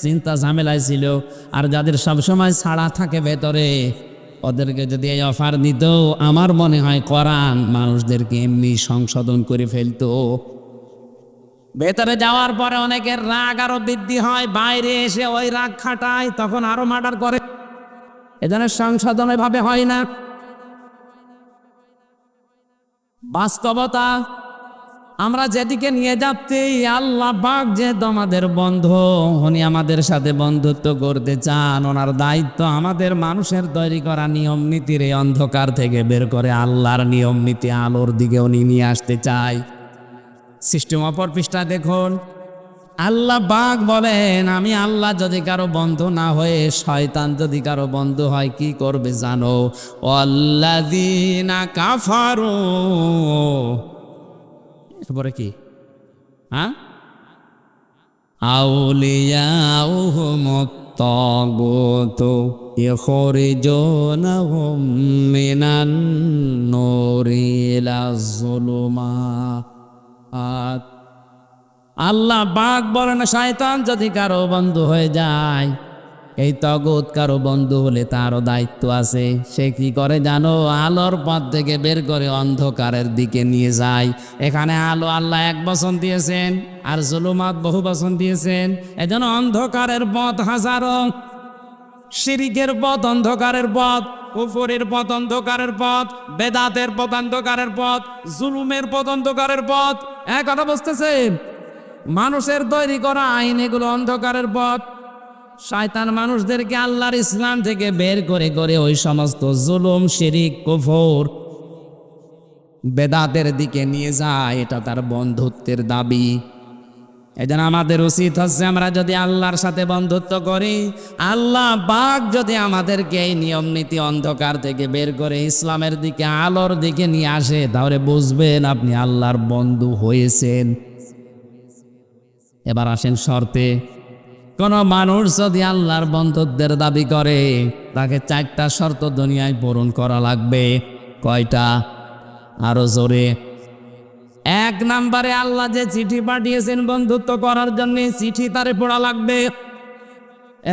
Speaker 1: চিন্তা ঝামেলায় ছিল। আর যাদের সবসময় ছাড়া থাকে ভেতরে, ওদেরকে যদি এই অফার দিত, আমার মনে হয় কোরআন মানুষদেরকে এমনি সংশোধন করে ফেলতো। ভেতরে যাওয়ার পরে অনেকের রাগ আরো বৃদ্ধি হয়, বাইরে এসে ওই রাগ খাটায়, তখন আরো মার্ডার করে। এজন্য সংশোধন এভাবে হয় না। বাস্তবতা আমরা যেদিকে নিয়ে যাচ্ছি, আল্লাহ পাক যে তোমাদের বন্ধু, উনি আমাদের সাথে বন্ধুত্ব করতে চান। ওনার দায়িত্ব আমাদের মানুষের তৈরি করা নিয়ম নীতির এই অন্ধকার থেকে বের করে আল্লাহর নিয়ম নীতি আলোর দিকে উনি নিয়ে আসতে চায়। সিস্টেম অপর পৃষ্ঠা দেখুন, আল্লাহ পাক বলেন, আমি আল্লাহ যদি কারো বন্ধু না হয়ে শয়তান যদি কারো বন্ধু হয়, কি করবে জানো? আল্লাযীনা কাফারু, এরপরে কি? হ্যাঁ, আউলিয়াউহুমুত তাগুতু ইখরিজুনাহুম মিনান নূরি ইলাজ যুলুমাত। আল্লাহ পাক বলেন, শয়তান যদি কারো বন্ধু হয়ে যায়, এই তাগুত কারো বন্ধু হলে তারও দায়িত্ব আছে। সে কি করে জানো? আলোর পথ থেকে বের করে অন্ধকারের দিকে নিয়ে যায়। এখানে আলো আল্লাহ 1 বচন দিয়েছেন, আর জুলুমাত বহু বচন দিয়েছেন। এজন্য অন্ধকারের পথ হাজারো, শিরিকের পথ অন্ধকারের পথ, কুফরের পথ অন্ধকারের পথ, বেদাতের পথ অন্ধকারের পথ, জুলুমের পথ অন্ধকারের পথ। কথা বুঝতেছেন? মানুষের তৈরি করা আইন, এগুলো অন্ধকারের পথ। শয়তান মানুষদেরকে আল্লাহর ইসলাম থেকে বের করে করে ওই সমস্ত জুলুম, শিরিক, কুফর, বেদাতের দিকে নিয়ে যায়। এটা তার বন্ধুত্বের দাবি। এজন্য আমাদের উচিত হচ্ছে, আমরা যদি আল্লাহর সাথে বন্ধুত্ব করি, আল্লাহ পাক যদি আমাদেরকে এই নিয়ম নীতি অন্ধকার থেকে বের করে ইসলামের দিকে, আলোর দিকে নিয়ে আসে, তাহলে বুঝবেন আপনি আল্লাহর বন্ধু হয়েছেন। এবার আসেন শর্তে। কোন মানুষ যদি আল্লাহর বন্ধুত্বের দাবি করে, তাকে 4টা শর্ত দুনিয়ায় পূরণ করা লাগবে। কয়টা? আরো জোরে। 1 নম্বরে, আল্লাহ যে চিঠি পাঠিয়েছেন বন্ধুত্ব করার জন্য, চিঠি তারে পড়া লাগবে।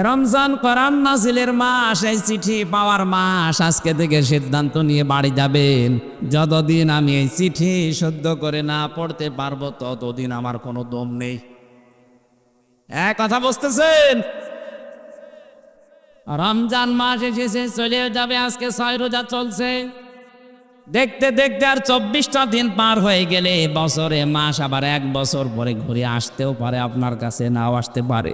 Speaker 1: রমজান কোরআন নাজিলের মাস, এই চিঠি পাওয়ার মাস। আজকে থেকে সিদ্ধান্ত নিয়ে বাড়ি যাবেন, যতদিন আমি এই চিঠি শুদ্ধ করে না পড়তে পারবো, ততদিন আমার কোনো দম নেই। কথা বুঝতেছেন? রমজান মাস এসেছে, চলে যাবে। আজকে 6 রোজা চলছে। দেখতে দেখতে আর 24টা দিন পার হয়ে গেলে বছরে মাস আবার 1 বছর পরে ঘুরে আসতেও পারে, আপনার কাছে নাও আসতে পারে।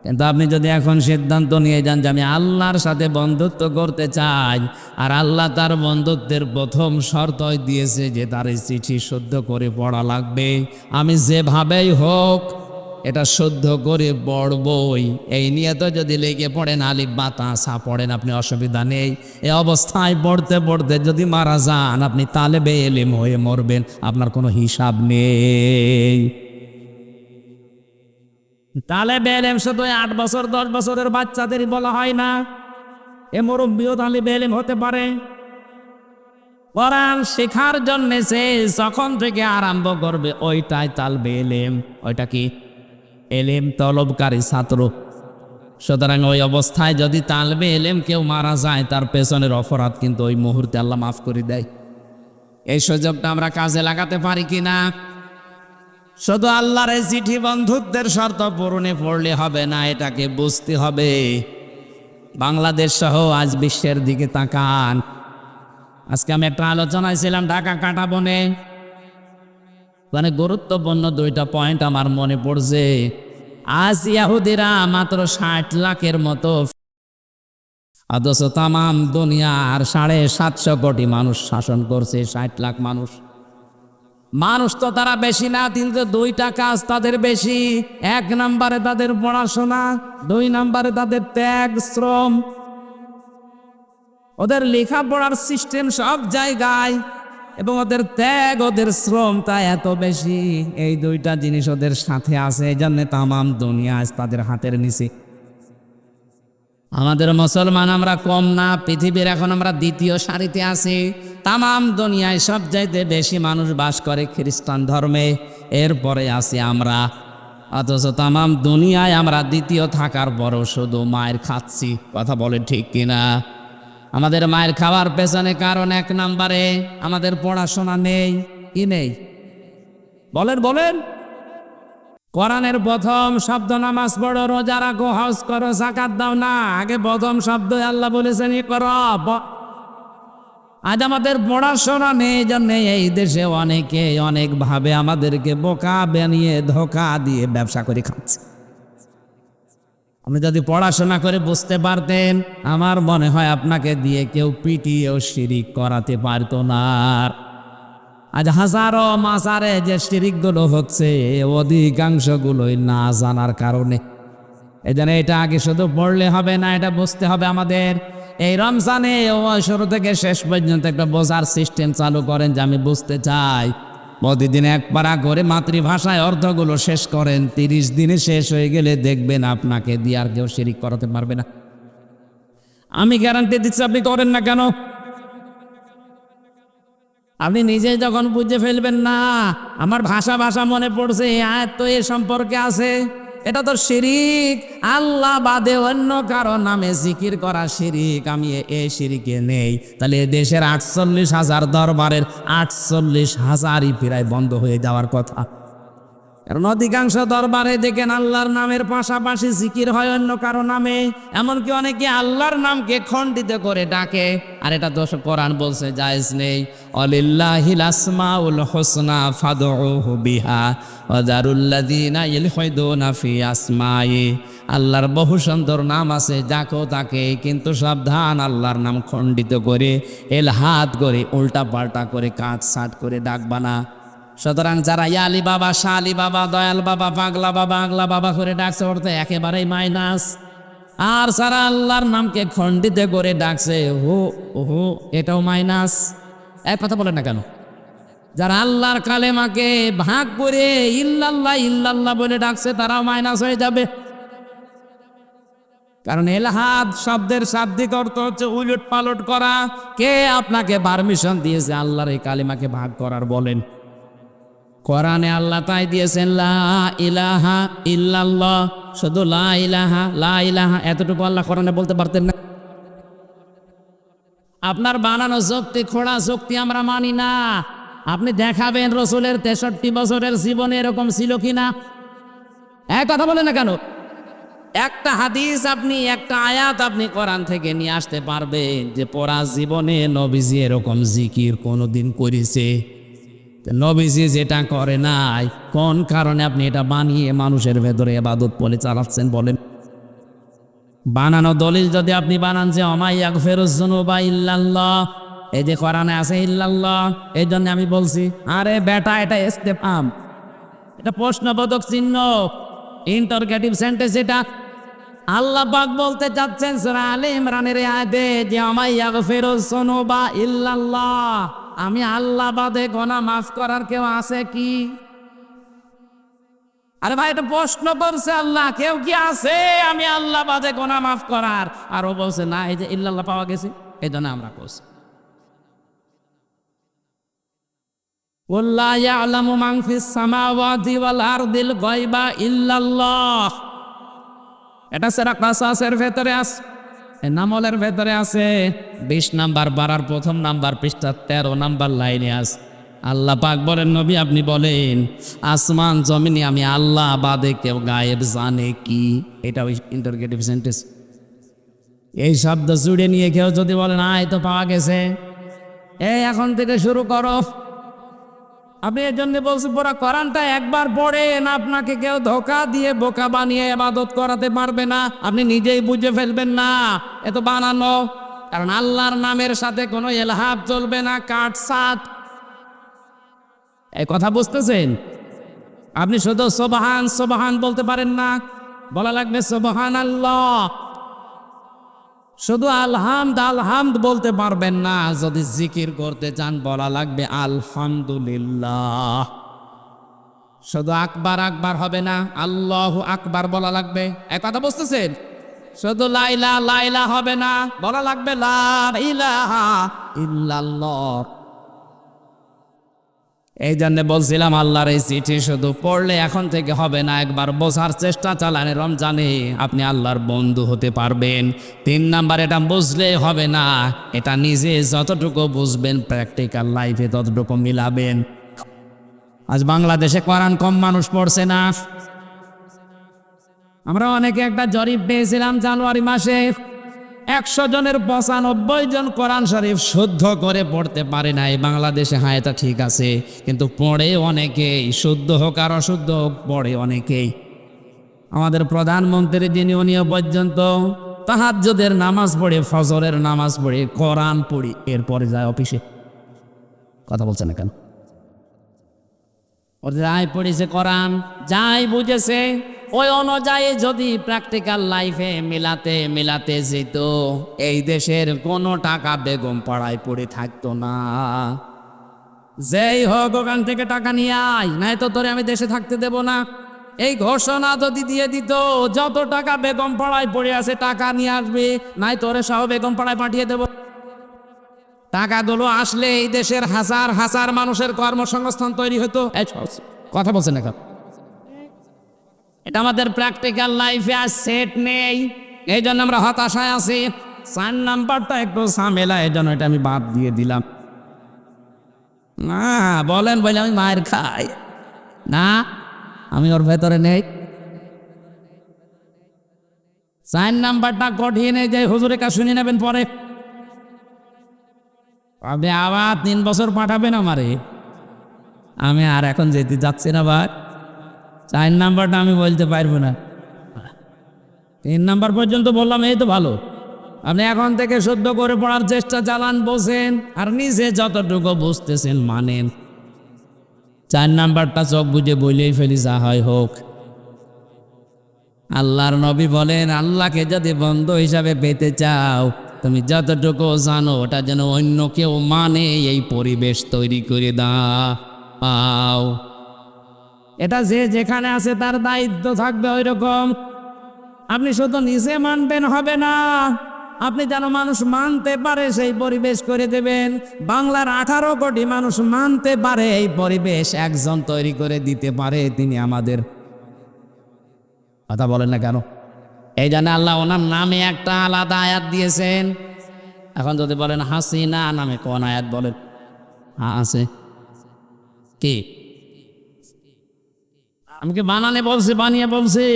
Speaker 1: কিন্তু আপনি যদি এখন সিদ্ধান্ত নিয়ে যান যে আমি আল্লাহর সাথে বন্ধুত্ব করতে চাই, আর আল্লাহ তার বন্ধুত্বের প্রথম শর্তই দিয়েছে যে তার এই চিঠি শুদ্ধ করে পড়া লাগবে, আমি যেভাবেই হোক এটা শুদ্ধ করে পড়বই, এই নিয়ে তো যদি লেগে পড়েন, আলিফ বা তাসা পড়েন, আপনি অসুবিধা নেই। এই অবস্থায় পড়তে পড়তে যদি মারা যান, আপনি তালেবে ইলম হয়ে মরবেন, আপনার কোনো হিসাব নেই। তালেবে ইলম শুধু 8 বছর 10 বছরের বাচ্চাদেরই বলা হয় না, এ মুরব্বিও তালেবে ইলম হতে পারে। কোরআন শেখার জন্য সে যখন থেকে আরম্ভ করবে, ওইটাই তালেবে ইলম। ওইটা কি? এলেম তলবকারী ছাত্র। সুতরাং ওই অবস্থায় যদি তালবে এলেম কেউ মারা যায়, তার পেছনের অপরাধ কিন্তু ওই মুহূর্তে আল্লাহ মাফ করে দেয়। এই সুযোগটা আমরা কাজে লাগাতে পারি কিনা? শুধু আল্লাহর এই চিঠি বন্ধুত্বের শর্ত পূরণে পড়লে হবে না, এটাকে বুঝতে হবে। বাংলাদেশ সহ আজ বিশ্বের দিকে তাকান। আজকে আমি একটা আলোচনায় ছিলাম ঢাকা কাঁটাবনে। মানে গুরুত্বপূর্ণ দুইটা পয়েন্ট আমার মনে পড়ছে। আজ ইহুদিরা মাত্র 60 লাখের মতো, অথচ তামাম দুনিয়ার 750 কোটি মানুষ শাসন করছে। 60 লাখ মানুষ, মানুষ তো তারা বেশি না, কিন্তু দুইটা কাজ তাদের বেশি। 1 নম্বরে তাদের পড়াশোনা, 2 নম্বরে তাদের ত্যাগ শ্রম। ওদের লেখাপড়ার সিস্টেম সব জায়গায়, এবং ওদের ত্যাগ ওদের শ্রমটা এত বেশি। এই দুইটা জিনিস ওদের সাথে আছে, এই জন্য তামাম দুনিয়া আজ তাদের হাতের নিচে। আমাদের মুসলমান আমরা কম না, পৃথিবীর এখন আমরা দ্বিতীয় সারিতে আছি। তামাম দুনিয়ায় সবচাইতে বেশি মানুষ বাস করে খ্রিস্টান ধর্মে, এরপরে আছি আমরা। অথচ তামাম দুনিয়ায় আমরা দ্বিতীয় থাকার পরও শুধু মায়ের খাচ্ছি। কথা বলে ঠিক কিনা? আমাদের মায়ের খাওয়ার পেছনে কারণ 1 নম্বরে আমাদের পড়াশোনা নেই। কি নেই বলেন বলেন? কোরআনের প্রথম শব্দ নামাজ পড়ো, রোজা রাখো, হজ করো, যাকাত দাও না। আগে প্রথম শব্দ আল্লাহ বলেছেন ই করো। আজ আমাদের পড়াশোনা নেই, জন্য এই দেশে অনেকে অনেকভাবে আমাদেরকে বোকা বানিয়ে ধোকা দিয়ে ব্যবসা করে খাচ্ছে। আপনি যদি পড়াশোনা করে বুঝতে পারতেন, আমার মনে হয় আপনাকে দিয়ে কেউ পিটিয়েও শিরিক করাতে পারতো না। আজ হাজারো মাজারে যে শিরিকগুলো হচ্ছে, অধিকাংশগুলোই না জানার কারণে। এই জন্য এটা আগে শুধু পড়লে হবে না, এটা বুঝতে হবে আমাদের। এই রমজানে শুরু থেকে শেষ পর্যন্ত একটা বোঝার সিস্টেম চালু করেন, যে আমি বুঝতে চাই। প্রতিদিন 1 পারা করে মাতৃভাষায় অর্থগুলো শেষ করেন। 30 দিনে শেষ হয়ে গেলে দেখবেন আপনাকে দিয়ে আর কেউ শিরিক করাতে পারবে না। আমি গ্যারান্টি দিচ্ছি, আপনি করেন না কেন? আপনি নিজেই যখন বুঝে ফেলবেন না আমার ভাষা মনে পড়ছে, আয়াত তো এ সম্পর্কে আছে, এটা তো শিরিক। আল্লাহ বাদে অন্য কারো নামে জিকির করা শিরিক। আমি এই শিরিকে নেই, তাহলে দেশের 48,000 দরবারের 48,000ই প্রায় বন্ধ হয়ে যাওয়ার কথা। কারণ অধিকাংশ দরবারে দেখেন আল্লাহর নামের পাশাপাশি জিকির হয় অন্য কারো নামে। এমনকি অনেকে আল্লাহর নামকে খণ্ডিত করে ডাকে, আর এটা তো কোরআন বলছে জায়েজ নেই। অলিল্লাহিল আসমাউল হুসনা ফাদউহু বিহা ওয়া যারুল্লাযিনা ইলহিদুনা ফি আসমাই। আল্লাহর বহু সুন্দর নাম আছে, ডাকো তাকে, কিন্তু সাবধান আল্লাহর নাম খণ্ডিত করে, এলহাদ করে, উল্টা পাল্টা করে, কাটছাট করে ডাকবা না। সুতরাং যারা ইয়ালি বাবা, শাহ আলী বাবা, দয়াল বাবা, পাগলা বাবা, আগলা বাবা করে ডাকছে, ওর তো একেবারেই মাইনাস। আর যারা আল্লাহর নামকে খণ্ডিত করে ডাকছে, হো হো, এটাও মাইনাস। এক কথা বলেন না কেন? যারা আল্লাহর কালেমাকে ভাগ করে ইল্লাল্লাহ ইল্লাল্লাহ বলে ডাকছে, তারাও মাইনাস হয়ে যাবে। কারণ এলহাদ শব্দের শাব্দিক অর্থ হচ্ছে উলট পালট করা। কে আপনাকে পারমিশন দিয়েছে আল্লাহর এই কালেমাকে ভাগ করার? বলেন। কোরআনে আল্লাহ তাই দিয়েছেন, লা ইলাহা ইল্লাল্লাহ। শুধু লা ইলাহা এতটুকু আল্লাহ কোরআনে বলতে পারতেন না? আপনার বানানো যুক্তি, খোড়া যুক্তি আমরা মানি না। আপনি দেখাবেন রসুলের 63 বছরের জীবনে এরকম ছিল কিনা? এক কথা বলেন না কেন? একটা হাদিস আপনি, একটা আয়াত আপনি কোরআন থেকে নিয়ে আসতে পারবেন যে পড়া জীবনে নবীজি এরকম জিকির কোনোদিন করেছে? নবীজি যেটা করে নাই, কোন কারণে আপনি এটা বানিয়ে মানুষের ভেতরে ইবাদত বলে চালাচ্ছেন? বলেন। বানানো দলিল যদি আপনি বানান যে ওমা ইয়াগফিরুয যুনুবা ইল্লাল্লাহ, এই যে কোরআনে আছে ইল্লাল্লাহ, এই জন্য আমি বলছি। আরে বেটা, এটা ইসতিফহাম, এটা প্রশ্নবোধক চিহ্ন, ইন্টারগেটিভ সেন্টেন্স। এটা আল্লাহ পাক বলতে যাচ্ছেন সূরা আলে ইমরানের আয়াতে যে ওমা ইয়াগফিরুয যুনুবা ইল্লাল্লাহ, আমি আল্লাহ বাদে গুনাহ মাফ করার কেউ আছে কি? আরে ভাই, এটা প্রশ্ন করছে আল্লাহ, কেউ কি আছে আমি আল্লাহ বাদে গুনাহ মাফ করার? আর ও বলছে না, এই যে ইল্লাল্লাহ পাওয়া গেছে, এই জন্য আমরা করছি। ওয়াল্লা ইয়ালামু মান ফিস সামাওয়াতি ওয়াল আরদিল গায়বা ইল্লাল্লাহ। এটা সূরা কাসাসের ভেতরে আছে, নামলের ভেতরে আছে। 20 নাম্বার পারার 1ম নাম্বার পৃষ্ঠা 13 নাম্বার লাইনে আছে। আল্লাহ পাক বলেন, নবী আপনি বলেন আসমান জমিনে আমি আল্লাহ বাদে কেউ গায়েব জানে কি? এটা ওই ইন্টারগেটিভ সেন্টেন্স। এই শব্দ জুড়ে নিয়ে কেউ যদি বলেন আয় তো পাওয়া গেছে, এই এখন থেকে শুরু করো, আপনি এর জন্য বলছি পুরা কোরআনটা একবার পড়েন, আপনাকে কেউ ধোকা দিয়ে বোকা বানিয়ে ইবাদত করাতে পারবে না, আপনি নিজেই বুঝে ফেলবেন না এত বানানো। কারণ আল্লাহর নামের সাথে কোনো এলহাব চলবে না, কাটছাট। এই কথা বুঝতেছেন? আপনি শুধু সুবহান সুবহান বলতে পারেন না, বলা লাগবে সুবহানাল্লাহ। শুধু আলহামদ আলহামদ বলতে পারবেন না, যদি জিকির করতে চান বলা লাগবে আলহামদুলিল্লাহ। শুধু আকবার আকবার হবে না, আল্লাহু আকবার বলা লাগবে। এক কথা বুঝতেছেন? শুধু লাইলা লাইলা হবে না, বলা লাগবে লা ইলাহা ইল্লাল্লাহ। এই জন্য বলছিলাম আল্লাহর এই চিঠি শুধু পড়লে এখন থেকে হবে না, একবার বোঝার চেষ্টা চালান। রমজানে আপনি আল্লাহর বন্ধু হতে পারবেন। 3 নাম্বার, এটা বুঝলে হবে না, এটা নিজে যতটুকু বুঝবেন প্র্যাকটিক্যাল লাইফে ততটুকু মিলাবেন। আজ বাংলাদেশে কোরআন কম মানুষ পড়ছে না। আমরা অনেকে একটা জরিপ পেয়েছিলাম জানুয়ারি মাসে, 100 জনের 95 জন কোরআন শরীফ শুদ্ধ করে পড়তে পারে না এই বাংলাদেশে। হ্যাঁ, এটা ঠিক আছে, কিন্তু পড়ে অনেকেই, শুদ্ধ হোক আর অশুদ্ধ হোক, পড়ে অনেকেই। আমাদের প্রধানমন্ত্রী যিনি, উনিও পর্যন্ত তাহাজ্জুদের নামাজ পড়ে, ফজরের নামাজ পড়ে, কোরআন পড়ি, এরপরে যায় অফিসে। কথা বলছে না কেন? ওর যাই পড়েছে কোরআন, যাই বুঝেছে, ওই অনুযায়ী যদি প্র্যাকটিক্যাল লাইফে মিলাতে মিলাতে যেত, এই দেশের কোনো টাকা বেগম পাড়ায় পড়ে থাকতো না। যেই হোক ওখান থেকে টাকা নিয়ে আয়, নাই তো তোরে আমি দেশে থাকতে দেব না, এই ঘোষণা যদি দিয়ে দিত, যত টাকা বেগম পাড়ায় পড়ে আছে টাকা নিয়ে আসবে, নাই তোরে সহ বেগম পাড়ায় পাঠিয়ে দেব। টাকাগুলো আসলে এই দেশের হাজার হাজার মানুষের কর্মসংস্থান তৈরি হতো। কথা বলছেন না? এটা আমাদের প্র্যাকটিক্যাল লাইফে আর সেট নেই, এই জন্য আমরা হতাশায় আছি। 4 নাম্বারটা একটু ঝামেলা, এই জন্য এটা আমি বাদ দিয়ে দিলাম। না বলেন বলে আমি মায়ের খাই না, আমি ওর ভেতরে নেই। 4 নাম্বারটা কঠিন, এই যে হুজুরের কাছে শুনে নেবেন পরে। আপনি আবার 3 বছর পাঠাবেন আমারে, আমি আর এখন যেতে যাচ্ছি না ভাই। 4 নাম্বারটা আমি বলতে পারবো না, 3 নাম্বার পর্যন্ত বললাম, এই তো ভালো। আপনি এখন থেকে শুদ্ধ করে পড়ার চেষ্টা চালান, বোঝেন, আর নিজে যতটুকু বুঝতেছেন মানেন। 4 নাম্বারটা চোখ বুঝে বলেই ফেলি, যা হয় হোক। আল্লাহর নবী বলেন, আল্লাহকে যদি বন্ধু হিসাবে পেতে চাও, তুমি যতটুকু জানো ওটা যেন অন্য কেউ মানে, এই পরিবেশ তৈরি করে দাও। এটা যে যেখানে আছে তার দায়িত্ব থাকবে ওই রকম। আপনি শুধু নিজে মানবেন হবে না, আপনি যেন মানুষ মানতে পারে সেই পরিবেশ করে দেবেন। বাংলার 18 কোটি মানুষ মানতে পারে এই পরিবেশ একজন তৈরি করে দিতে পারে, তিনি আমাদের। কথা বলেন না কেন? এই জন্য আল্লাহ ওনার নামে একটা আলাদা আয়াত দিয়েছেন। এখন যদি বলেন হাসিনা নামে কোন আয়াত বলেন? হ্যাঁ আছে। কি আমি কি বানানে বলছি, বানিয়ে বলছি?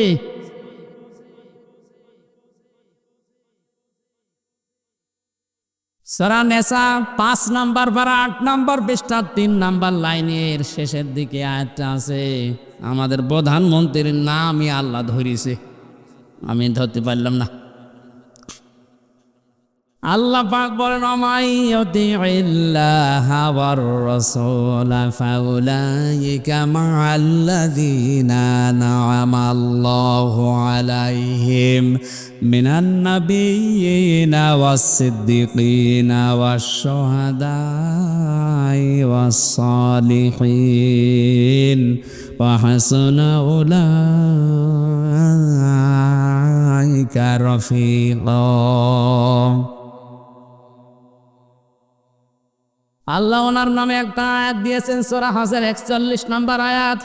Speaker 1: সূরা নিসা 5 নাম্বার পারা 8 নাম্বার পৃষ্ঠা 3 নাম্বার লাইনের শেষের দিকে আয়াতটা আছে। আমাদের প্রধানমন্ত্রীর নামই আল্লাহ ধরিছে, আমি ধরতে পারলাম না। আল্লাহ পাক বলেন, আমাইয়ুতিইল্লাহা ওয়ার রাসূল ফাউলাইকা মা'আল্লাযীনা আন'আমাল্লাহু আলাইহিম মিনান নাবিয়্যিনা ওয়াস-সিদ্দীকিনা ওয়াশ-শুহাদা'i ওয়াস-সালিহিন ওয়া হাসুনা উলাইকা রাফীকা। আল্লাহ ওনার নামে একটা আয়াত দিয়েছেন, সূরা হজের 41 নম্বর আয়াত,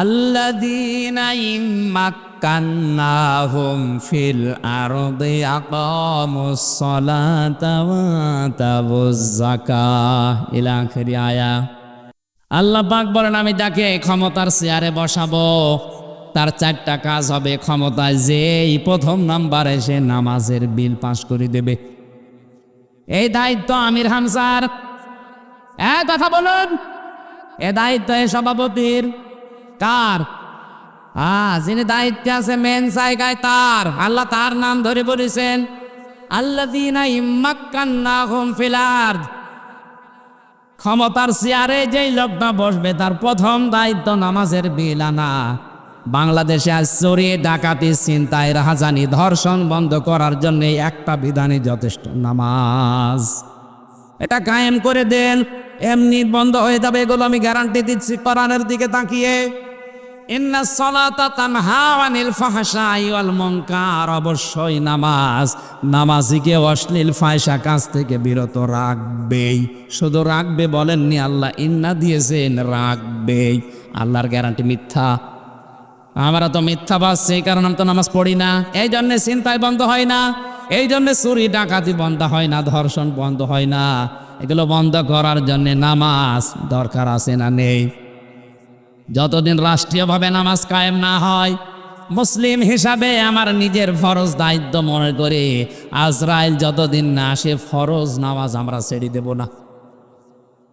Speaker 1: আল্লাযীনা ইম্মাক্কান্নাহুম ফিল আরদি আকামুস সালাতা ওয়া আতাবুজ যাকাহ ইলা আখিরি আয়াত। আল্লাহ পাক বলেন, আমি যাকে ক্ষমতার চেয়ারে বসাবো তার 4টা কাজ হবে। ক্ষমতায় যেই প্রথম নাম্বারে সে নামাজের বিল পাস করে দেবে। এই দায়িত্ব আমির হামজার। কথা বলুন, এ দায়িত্ব এ সভাপতির কার? যিনি দায়িত্বে আছে মেন জায়গায় তার। আল্লাহ তার নাম ধরে বলেছেন, আল্লাযীনা ইম্মাক্কান্নাহুম ফিল আরদ। ক্ষমতার চেয়ারে যেই লোকটা বসবে তার প্রথম দায়িত্ব নামাজের বিল আনা। বাংলাদেশে আজ চুরি, ডাকাতি, ছিনতাই, রাহাজানি, ধর্ষণ বন্ধ করার জন্য একটা বিধানই যথেষ্ট, নামাজ। এটা কায়েম করে দেন, এমনি বন্ধ হয়ে যাবে। এগুলো আমি গ্যারান্টি দিচ্ছি কোরআনের দিকে তাকিয়ে। ইন্নাস সালাতা তানহা আনিল ফাহশাই ওয়াল মুনকার। অবশ্যই নামাজিকে অশ্লীল ফাহিশা কাজ থেকে বিরত রাখবেই। শুধু রাখবে বলেননি আল্লাহ, ইন্না দিয়েছেন রাখবেই। আল্লাহর গ্যারান্টি মিথ্যা? আমরা তো মিথ্যাবাজ, সেই কারণে আমি তো নামাজ পড়ি না। এই জন্যে ছিনতাই বন্ধ হয় না, এই জন্যে চুরি ডাকাতি বন্ধ হয় না, ধর্ষণ বন্ধ হয় না। এগুলো বন্ধ করার জন্যে নামাজ দরকার আছে না নেই? যতদিন রাষ্ট্রীয়ভাবে নামাজ কায়েম না হয়, মুসলিম হিসাবে আমার নিজের ফরজ দায়িত্ব মনে করে আজরাইল যতদিন না আসে ফরজ নামাজ আমরা ছেড়ে দেব না।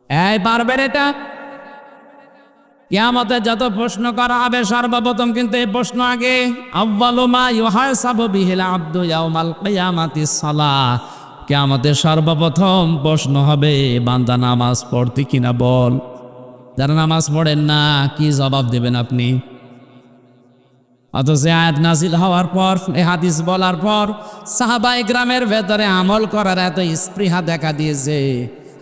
Speaker 1: এই পারবেন এটা? কিয়ামতে যত প্রশ্ন করা হবে সর্বপ্রথম কিন্তু এই প্রশ্ন আগে, আউয়ালু মা ইউহাসাবু বিহিল আবদু ইয়াউমাল কিয়ামাতিস সালাহ। কিয়ামতে সর্বপ্রথম প্রশ্ন হবে, বান্দা নামাজ পড়তে কিনা বল। যারা নামাজ পড়েন না কি জবাব দেবেন আপনি? অথচ আয়াত নাজিল হওয়ার পর, এই হাদিস বলার পর সাহাবায়ে কেরামের ভেতরে আমল করার এত স্পৃহা দেখা দিয়েছে।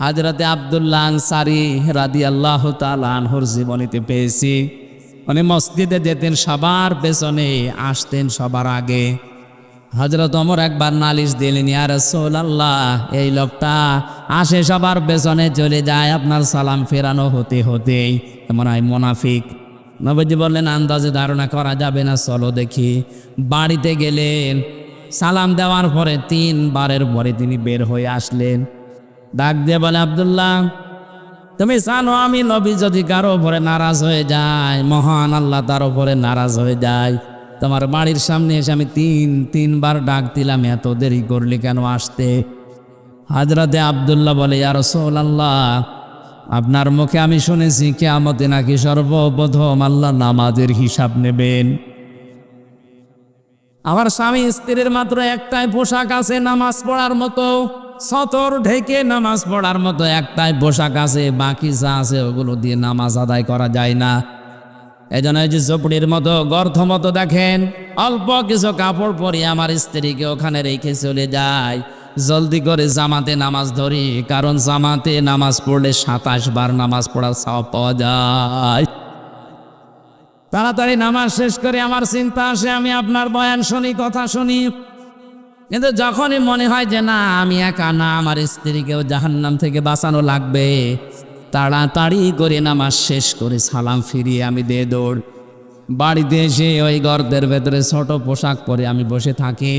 Speaker 1: হযরতে আব্দুল্লাহ আনসারী রাদিয়াল্লাহু তাআলা আনহুর জীবনীতে পেয়েছি, উনি মসজিদে যেতেন সবার পেছনে, আসতেন সবার আগে। হযরত ওমর একবার নালিশ দিলেন, ইয়া রাসূলুল্লাহ, এই লোকটা আসে সবার পেছনে, চলে যায় আপনার সালাম ফেরানো হতে হতেই, মনে হয় মুনাফিক। নবীজি বললেন, আন্দাজে ধারণা করা যাবে না, চলো দেখি। বাড়িতে গেলেন, সালাম দেওয়ার পরে 3 বারের পরে তিনি বের হয়ে আসলেন। ডাক দিয়ে বলে, আব্দুল্লাহ, তুমি জানো আমি নবী যদি কারো উপরে নারাজ হয়ে যায়, মহান আল্লাহ তার উপরে নারাজ হয়ে যায়। তোমার বাড়ির সামনে এসে আমি 3বার ডাক দিলাম, এত দেরি করলি কেন আসতে? হযরতে আব্দুল্লাহ বলে, ইয়া রাসূলুল্লাহ, আপনার মুখে আমি শুনেছি কিয়ামতে নাকি সর্বপ্রথম আল্লাহ নামাজের হিসাব নেবেন। আমার স্বামী স্ত্রীর মাত্র একটাই পোশাক আছে নামাজ পড়ার মতো, সতর ঢেকে নামাজ পড়ার মতো একটাই পোশাক আছে, বাকি যা আছে ওগুলো দিয়ে নামাজ আদায় করা যায় না। এই জন্য এই যে ঝোপড়ির মতো গর্ত মতো দেখেন, অল্প কিছু কাপড় পরে আমার স্ত্রীকে ওখানে রেখে চলে যায়। জলদি করে জামাতে নামাজ ধরি, কারণ জামাতে নামাজ পড়লে 27 বার নামাজ পড়ার সওয়াব পাওয়া যায়। তাড়াতাড়ি নামাজ শেষ করে আমার চিন্তা আসে, আমি আপনার বয়ান শুনি, কথা শুনি, কিন্তু যখনই মনে হয় যে না আমি একা না, আমার স্ত্রীকেও জাহান্নাম থেকে বাঁচানো লাগবে, তাড়াতাড়ি করে নামাজ শেষ করে সালাম ফিরিয়ে আমি দে দৌড়। বাড়িতে এসে ওই গর্তের ভেতরে ছোট পোশাক পরে আমি বসে থাকি,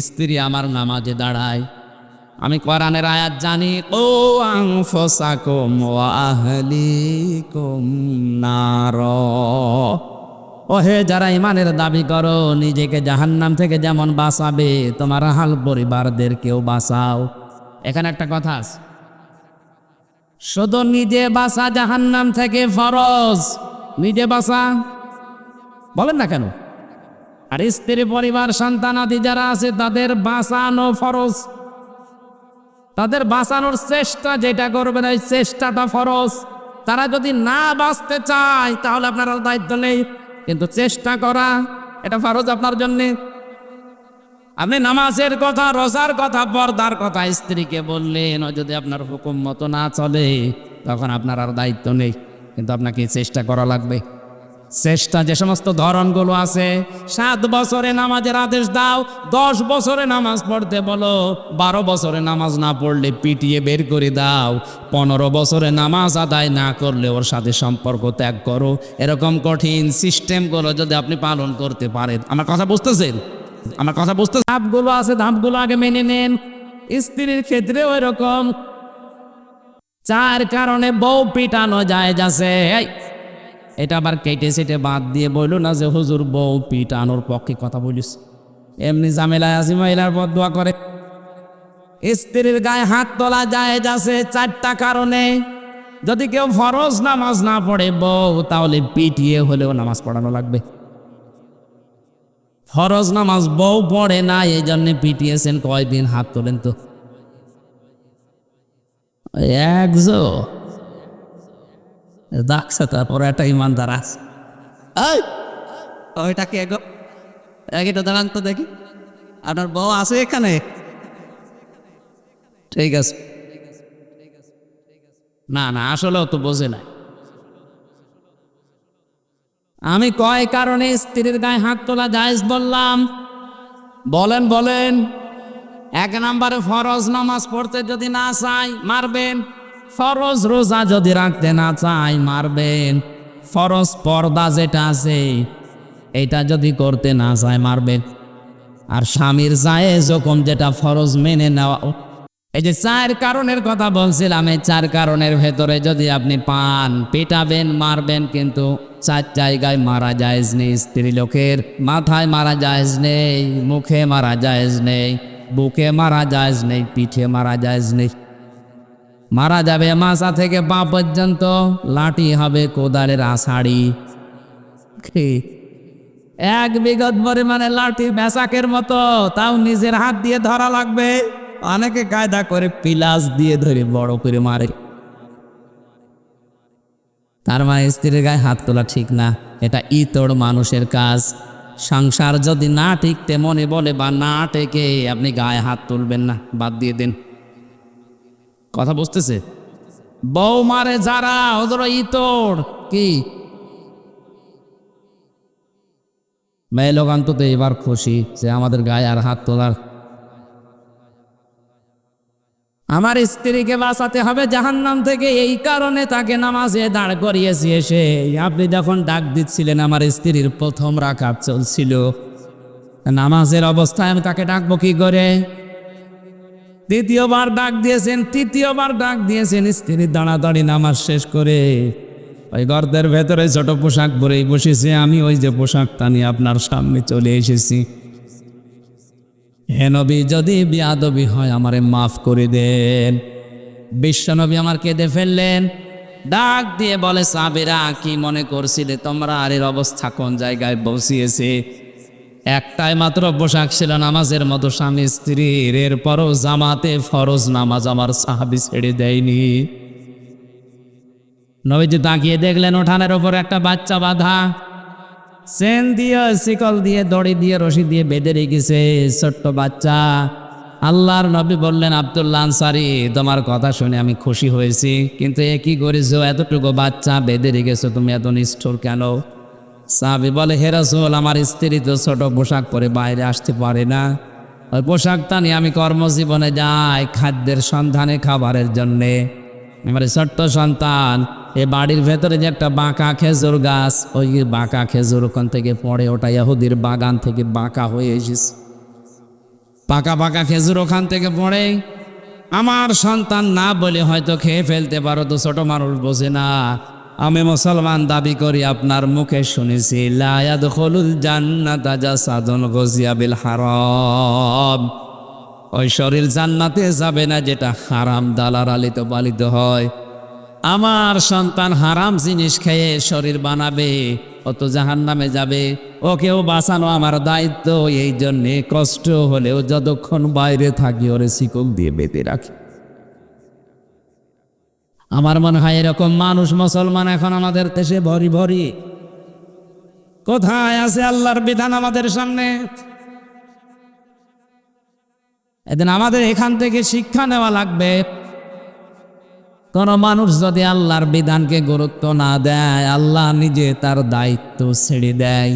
Speaker 1: স্ত্রী আমার নামাজে দাঁড়ায়। আমি কোরআনের আয়াত জানি, ও আনফুসাকুম ওয়া আহলিকুম নার। ও হে যারা ইমানের দাবি করো, নিজেকে জাহান্নাম থেকে যেমন বাঁচাবে তোমার আহল পরিবারদেরকেও বাঁচাও। এখানে একটা কথা আছে, শুধু নিজে বাঁচা জাহান্নাম থেকে ফরজ, নিজে বাঁচা বলেন না কেন? আর স্ত্রী, পরিবার, সন্তানাদি যারা আছে তাদের বাঁচানো ফরজ। তাদের বাঁচানোর চেষ্টা যেটা করবেন, এই চেষ্টাটা ফরজ। তারা যদি না বাঁচতে চায় তাহলে আপনার আর দায়িত্ব নেই, কিন্তু চেষ্টা করা এটা ফরজ আপনার জন্যে। আপনি নামাজের কথা, রোজার কথা, পর্দার কথা স্ত্রীকে বললেন, ও যদি আপনার হুকুম মতো না চলে তখন আপনার আর দায়িত্ব নেই, কিন্তু আপনাকে চেষ্টা করা লাগবে। চেষ্টা যে সমস্ত ধরনগুলো আছে, 7 বছরে নামাজের আদেশ দাও, 10 বছরে নামাজ পড়তে বলো, 12 বছরে নামাজ না পড়লে পিটিয়ে বের করে দাও, 15 বছরে নামাজ আদায় না করলে ওর সাথে সম্পর্ক ত্যাগ করো, এরকম কঠিন সিস্টেমগুলো যদি আপনি পালন করতে পারেন, আমার কথা বুঝতেছেন? আমার কথা বুঝতে, ধাপগুলো আছে, ধাপগুলো আগে মেনে নেন। স্ত্রীর ক্ষেত্রে ওই রকম 4 কারণে বউ পিটানো জায়েজ আছে। এটা আবার কেটে সেটে বাদ দিয়ে বলল না যে হুজুর বউ পিটানোর পক্ষে কথা বলিস, এমনি ঝামেলায় আসি মহিলার পর দোয়া করে। স্ত্রীর গায়ে হাত তোলা জায়েজ আছে 4টা কারণে। যদি কেউ ফরজ নামাজ না পড়ে বউ, তাহলে পিটিয়ে হলেও নামাজ পড়ানো লাগবে। ফরজ নামাজ বউ পড়ে না, এই জন্য পিটিয়েছেন। কয়দিন? হাত তোলেন তো। একজো দেখছে, তারপরে একটা ইমানদার আছে। ওইটাকে এটা দাঁড়ান তো দেখি, আপনার বউ আছে এখানে? ঠিক আছে। না না, আসলেও তো বোঝে নাই। আমি কয় কারণে স্ত্রীর গায়ে হাত তোলা জায়েজ বললাম? বলেন বলেন। এক নম্বরে, ফরজ নামাজ পড়তে যদি না চাই মারবেন। ফরজ রোজা যদি রাখতে না চাই মারবেন। ফরজ পর্দা যেটা আছে এটা যদি করতে না চায় মারবেন। আর স্বামীর জায়েজ হুকুম যেটা ফরজ মেনে নেওয়া। এই যে 4 কারণের কথা বলছিলাম, এই 4 কারণের ভেতরে যদি আপনি পান, পেটাবেন, মারবেন, কিন্তু 4 জায়গায় মারা জায়েজ নেই। স্ত্রী লোকের মাথায় মারা জায়েজ নেই, মুখে মারা জায়েজ নেই, বুকে মারা জায়েজ নেই, পিঠে মারা জায়েজ নেই। মারা যাবে মাথা থেকে পা পর্যন্ত, লাঠি হবে কোদালের আষাঢ়ি। 1 বিঘত পরিমাণে লাঠি, বেসাকের মতো, তাও নিজের হাত দিয়ে ধরা লাগবে। অনেকে কায়দা করে পিলাস দিয়ে ধরে বড় করে মারে। তার মানে স্ত্রীর গায়ে হাত তোলা ঠিক না, এটা ইতর মানুষের কাজ। সংসার যদি না ঠিকতে মনে বলে বা না টেকে, আপনি গায়ে হাত তুলবেন না, বাদ দিয়ে দিন। কথা বুঝতেছে? বউ মারে যারা, ওদের ইতর। কি মেয়ে লোক অন্তত এবার খুশি যে আমাদের গায়ে আর হাত তোলার। আমার স্ত্রীকে বাঁচাতে হবে জাহান্নাম থেকে, এই কারণে তাকে নামাজে দাঁড় করিয়েছি। এসে আপনি যখন ডাক দিচ্ছিলেন, আমার স্ত্রীর প্রথম রাকাত চলছিল, নামাজের অবস্থায় আমি তাকে ডাকবো কি করে? দ্বিতীয়বার ডাক দিয়েছেন, তৃতীয়বার ডাক দিয়েছেন। স্ত্রী দাঁড়াতাড়ি নামাজ শেষ করে ওই গর্তের ভেতরে ছোট পোশাক পরেই বসেছে। আমি ওই যে পোশাকটা নিয়ে আপনার সামনে চলে এসেছি। হে নবী, যদি বিয়াদবি হয় আমারে মাফ করে দেন। বিশ্বনবী আমার কেঁদে ফেললেন, ডাক দিয়ে বলে, সাহাবীরা কি মনে করছিলে তোমরা? আর এর অবস্থা কোন জায়গায় বসিয়েছে? একটাই মাত্র পোশাক ছিল নামাজের মতো স্বামী স্ত্রীর, এরপরও জামাতে ফরজ নামাজ আমার সাহাবী ছেড়ে দেয়নি। নবীজি তাকিয়ে দেখলেন উঠানের ওপর একটা বাচ্চা বাঁধা, চেন দিয়ে, শিকল দিয়ে, দড়ি দিয়ে, রশি দিয়ে বেঁধে রেখেছে ছোট্ট বাচ্চা। আল্লাহর নবী বললেন, আব্দুল্লাহ আনসারী, তোমার কথা শুনে আমি খুশি হয়েছি, কিন্তু এ কি করেছো? এতটুকু বাচ্চা বেঁধে রেখেছো, তুমি এত নিষ্ঠুর কেন? সাহাবী বলে, হে রাসূল, আমার স্ত্রী তো ছোট পোশাক পরে বাইরে আসতে পারে না, ওই পোশাকটা নিয়ে আমি কর্মজীবনে যাই খাদ্যের সন্ধানে, খাবারের জন্যে। আমার ছোট্ট সন্তান, এ বাড়ির ভেতরে যে একটা বাঁকা খেজুর গাছ, ওই বাঁকা খেজুর ওখান থেকে পড়ে, ওটা ইহুদির বাগান থেকে বাঁকা হয়ে এসেছে। পাকা পাকা খেজুর ওখান থেকে পড়ে। আমার সন্তান না বলে হয়তো খেয়ে ফেলতে পারো, তো ছোট মানুষ বোঝে না। আমি মুসলমান দাবি করি, আপনার মুখে শুনেছি, লা ইয়াদখুলুল জান্নাতা জাসাদুন গুযিয়া বিল হারাম। ওই শরীর জান্নাতে যাবে না যেটা হারাম দালালিতে পালিত হয়। আমার সন্তান হারাম জিনিস খেয়ে শরীর বানাবে, ও তো জাহান্নামে যাবে। ওকেও বাঁচানো আমার দায়িত্ব, এই জন্যে কষ্ট হলেও যতক্ষণ বাইরে থাকি ওরে শিকল দিয়ে বেঁধে রাখি। আমার মনে হয় এরকম মানুষ মুসলমান এখন আমাদের দেশে ভরি ভরি। কোথায় আছে আল্লাহর বিধান আমাদের সামনে? এদিন আমাদের এখান থেকে শিক্ষা নেওয়া লাগবে। কোন মানুষ যদি আল্লাহর বিধানকে গুরুত্ব না দেয়, আল্লাহ নিজে তার দায়িত্ব ছেড়ে দেয়।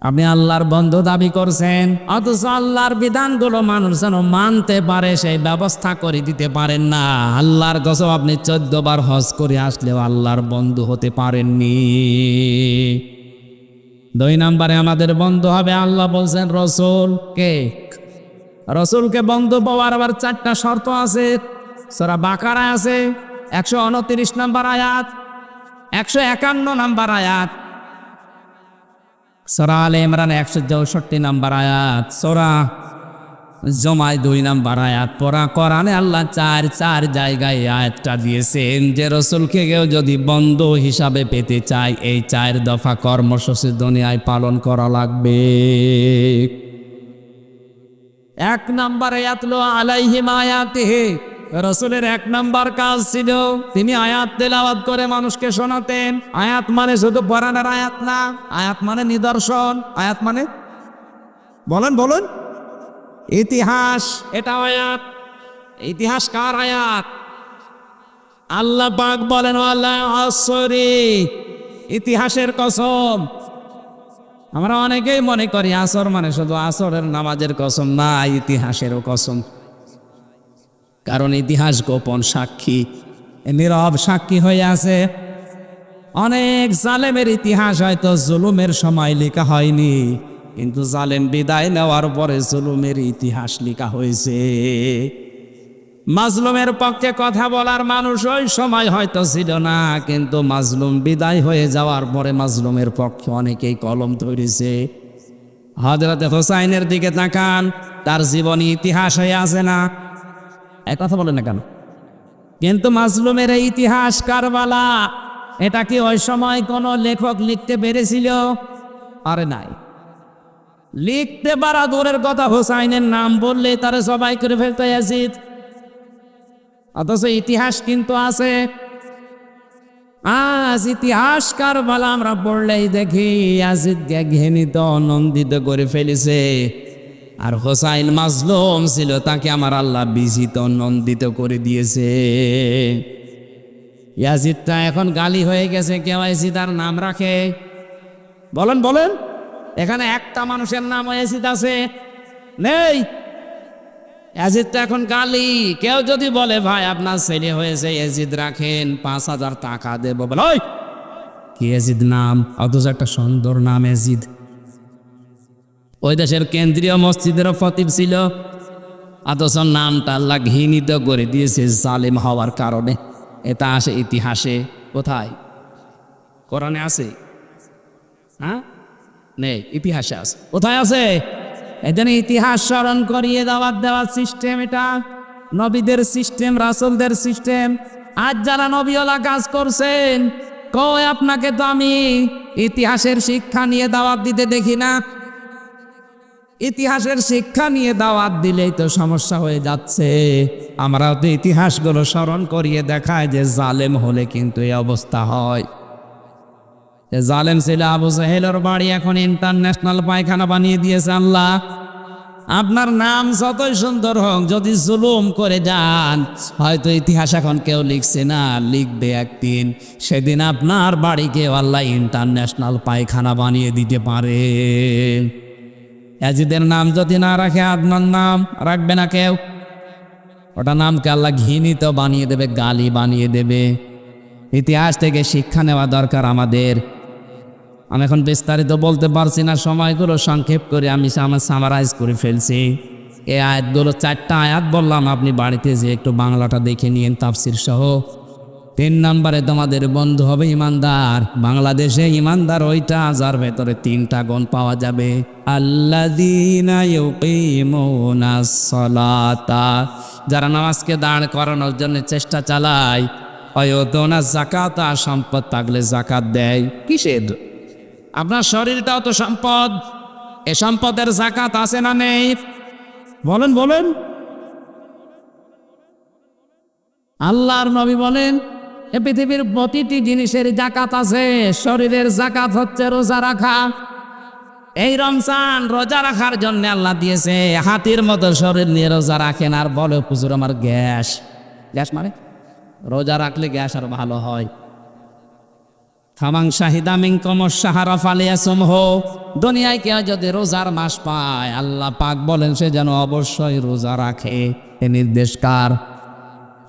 Speaker 1: আপনি আল্লাহর বন্ধু দাবি করছেন, অথচ আল্লাহর বিধানগুলো মানুষ যেন মানতে পারে সেই ব্যবস্থা করে দিতে পারেন না। আল্লাহর কসম, আপনি 14 বার হজ করে আসলেও আল্লাহর বন্ধু হতে পারেননি। 2 নম্বরে আমাদের বন্ধু হবে, আল্লাহ বলছেন রসুল কে, রসুলকে বন্ধু পাওয়ার আবার 4টা শর্ত আছে। সূরা বাকারায় আছে 129 নম্বর আয়াত, 151 নম্বর আয়াত, সূরা আলে ইমরান 164 নম্বর আয়াত, সূরা জমায় 2 নাম্বার আয়াত পড়া। কোরআনে আল্লাহ চার জায়গায় আয়াতটা দিয়েছেন যে রসুলকে কেউ যদি বন্ধু হিসাবে পেতে চায় এই 4 দফা কর্মসূচি দুনিয়ায় পালন করা লাগবে। 1 নাম্বার আয়াতলো আলাইহিম আয়াতিহি, রসুলের 1 নাম্বার কাজ ছিল তিনি আয়াত তেলাওয়াত করে মানুষকে শোনাতেন। আয়াত মানে শুধু পড়ানোর আয়াত না, আয়াত মানে নিদর্শন, আয়াত মানে বলেন ইতিহাস। এটা আয়াত, ইতিহাস কার আয়াত? আল্লাহ পাক বলেন ওয়াল আসরি, ইতিহাসের কসম। আমরা অনেকেই মনে করি আসর মানে শুধু আসরের নামাজের কসম, না, ইতিহাসেরও কসম। কারণ ইতিহাস গোপন সাক্ষী, নীরব সাক্ষী হয়ে আছে। অনেক জালেমের ইতিহাস হয়তো জুলুমের সময় লেখা হয়নি, কিন্তু জালেম বিদায় নেওয়ার পরে জুলুমের ইতিহাস লেখা হয়েছে। মাজলুমের পক্ষে কথা বলার মানুষ ওই সময় হয়তো ছিল না, কিন্তু মাজলুম বিদায় হয়ে যাওয়ার পরে মাজলুমের পক্ষে অনেকেই কলম ধরেছে। হযরত হোসাইনের দিকে তাকান, তার জীবনী ইতিহাস হয়ে আছে না? এক কথা বলেন না কেন? কিন্তু মাজলুমের এই ইতিহাস কারবালা, এটা কি ওই সময় কোনো লেখক লিখতে পেরেছিল? আরে নাই, লিখতে পারা দূরের কথা, হোসাইনের নাম বললে তারা সবাই করে ফেলতে ইয়াজিদ। অথচ ইতিহাস কিন্তু আছে। আজ ইতিহাস কারবালা আমরা পড়লেই দেখি ইয়াজিদকে ঘৃণিত নন্দিত করে ফেলেছে, আর হোসাইন মাজলুম ছিল, তাকে আমার আল্লাহ বিজিত নন্দিত করে দিয়েছে। ইয়াজিদটা এখন গালি হয়ে গেছে, কেউ ইয়াজিদ আর নাম রাখে? বলেন এখানে একটা মানুষের নাম ইয়াজিদ আছে? নেই। ইয়াজিদটা এখন গালি। কেউ যদি বলে ভাই আপনার ছেলে হয়েছে ইয়াজিদ রাখেন, 5,000 টাকা দেবো, বলে ওই কি ইয়াজিদ নাম, অথচ একটা সুন্দর নাম ইয়াজিদ। ওই দেশের কেন্দ্রীয় মসজিদেরও খতিব ছিল, অথচ নামটা আল্লাহ ঘৃণিত করে দিয়েছে জালেম হওয়ার কারণে। এটা আসে ইতিহাসে? কোথায়? কোরআনে আছে? হ্যাঁ, নেই, ইতিহাসে আছে। কোথায় আছে? এজন্য ইতিহাস স্মরণ করিয়ে দেওয়ার সিস্টেম এটা, নবীদের সিস্টেম, রাসূলদের সিস্টেম। আজ যারা নবীওয়ালা কাজ করছেন, কই আপনাকে তো আমি ইতিহাসের শিক্ষা নিয়ে দাওয়াত দিতে দেখি না। ইতিহাসের শিক্ষা নিয়ে দাওয়াত দিলেই তো সমস্যা হয়ে যাচ্ছে। আমরাও তো ইতিহাসগুলো স্মরণ করিয়ে দেখায় যে জালেম হলে কিন্তু এই অবস্থা হয়। জালেম ছিল আবু জাহেলের বাড়ি, এখন ইন্টারন্যাশনাল পায়খানা বানিয়ে দিয়েছে আল্লাহ। আপনার নাম যতই সুন্দর হোক, যদি জুলুম করে যান, হয়তো ইতিহাস এখন কেউ লিখছে না, লিখবে একদিন। সেদিন আপনার বাড়িকে আল্লাহ ইন্টারন্যাশনাল পায়খানা বানিয়ে দিতে পারে। ইয়াজিদের নাম যদি না রাখে, আপনার নাম রাখবে না কেউ। ওটা নামকে আল্লাহ ঘৃণিত বানিয়ে দেবে, গালি বানিয়ে দেবে। ইতিহাস থেকে শিক্ষা নেওয়া দরকার আমাদের। আমি এখন বিস্তারিত বলতে পারছি না, সময়গুলো সংক্ষেপ করে আমি আমার সামারাইজ করে ফেলছি। এই আয়াতগুলো 4টা আয়াত বললাম, আপনি বাড়িতে যে একটু বাংলাটা দেখে নিন তাফসির সহ। 3 নম্বরে তোমাদের বন্ধু হবে ইমানদার। বাংলাদেশে ইমানদার ওইটা যার ভেতরে 3টা গুণ পাওয়া যাবে। আল্লাযীনা ইউকিমুনাস সালাতা, যারা নামাজকে দাঁড় করানোর জন্য চেষ্টা চালায়। ওয়ায়ুতুনা যাকাতা, সম্পদ থাকলে যাকাত দেয়। কিসের? আপনার শরীরটাও তো সম্পদ। এ সম্পদের যাকাত আছে না নেই? বলেন। আল্লাহর নবী বলেন এ পৃথিবীর প্রতিটি জিনিসের যাকাত আছে। শরীরের যাকাত হচ্ছে রোজা রাখা। এই রমজান রোজা রাখার জন্য আল্লাহ দিয়েছে। হাতির মতো শরীর নিয়ে রোজা রাখেন আর বলে হুজুর আমার গ্যাস মানে রোজা রাখলে গ্যাস আর ভালো হয়। খামাং শাহিদা মিনকুম শাহরা ফালিয়াসুমহু, দুনিয়ায় কেউ যদি রোজার মাস পায়, আল্লাহ পাক বলেন সে যেন অবশ্যই রোজা রাখে। এ নির্দেশ কার?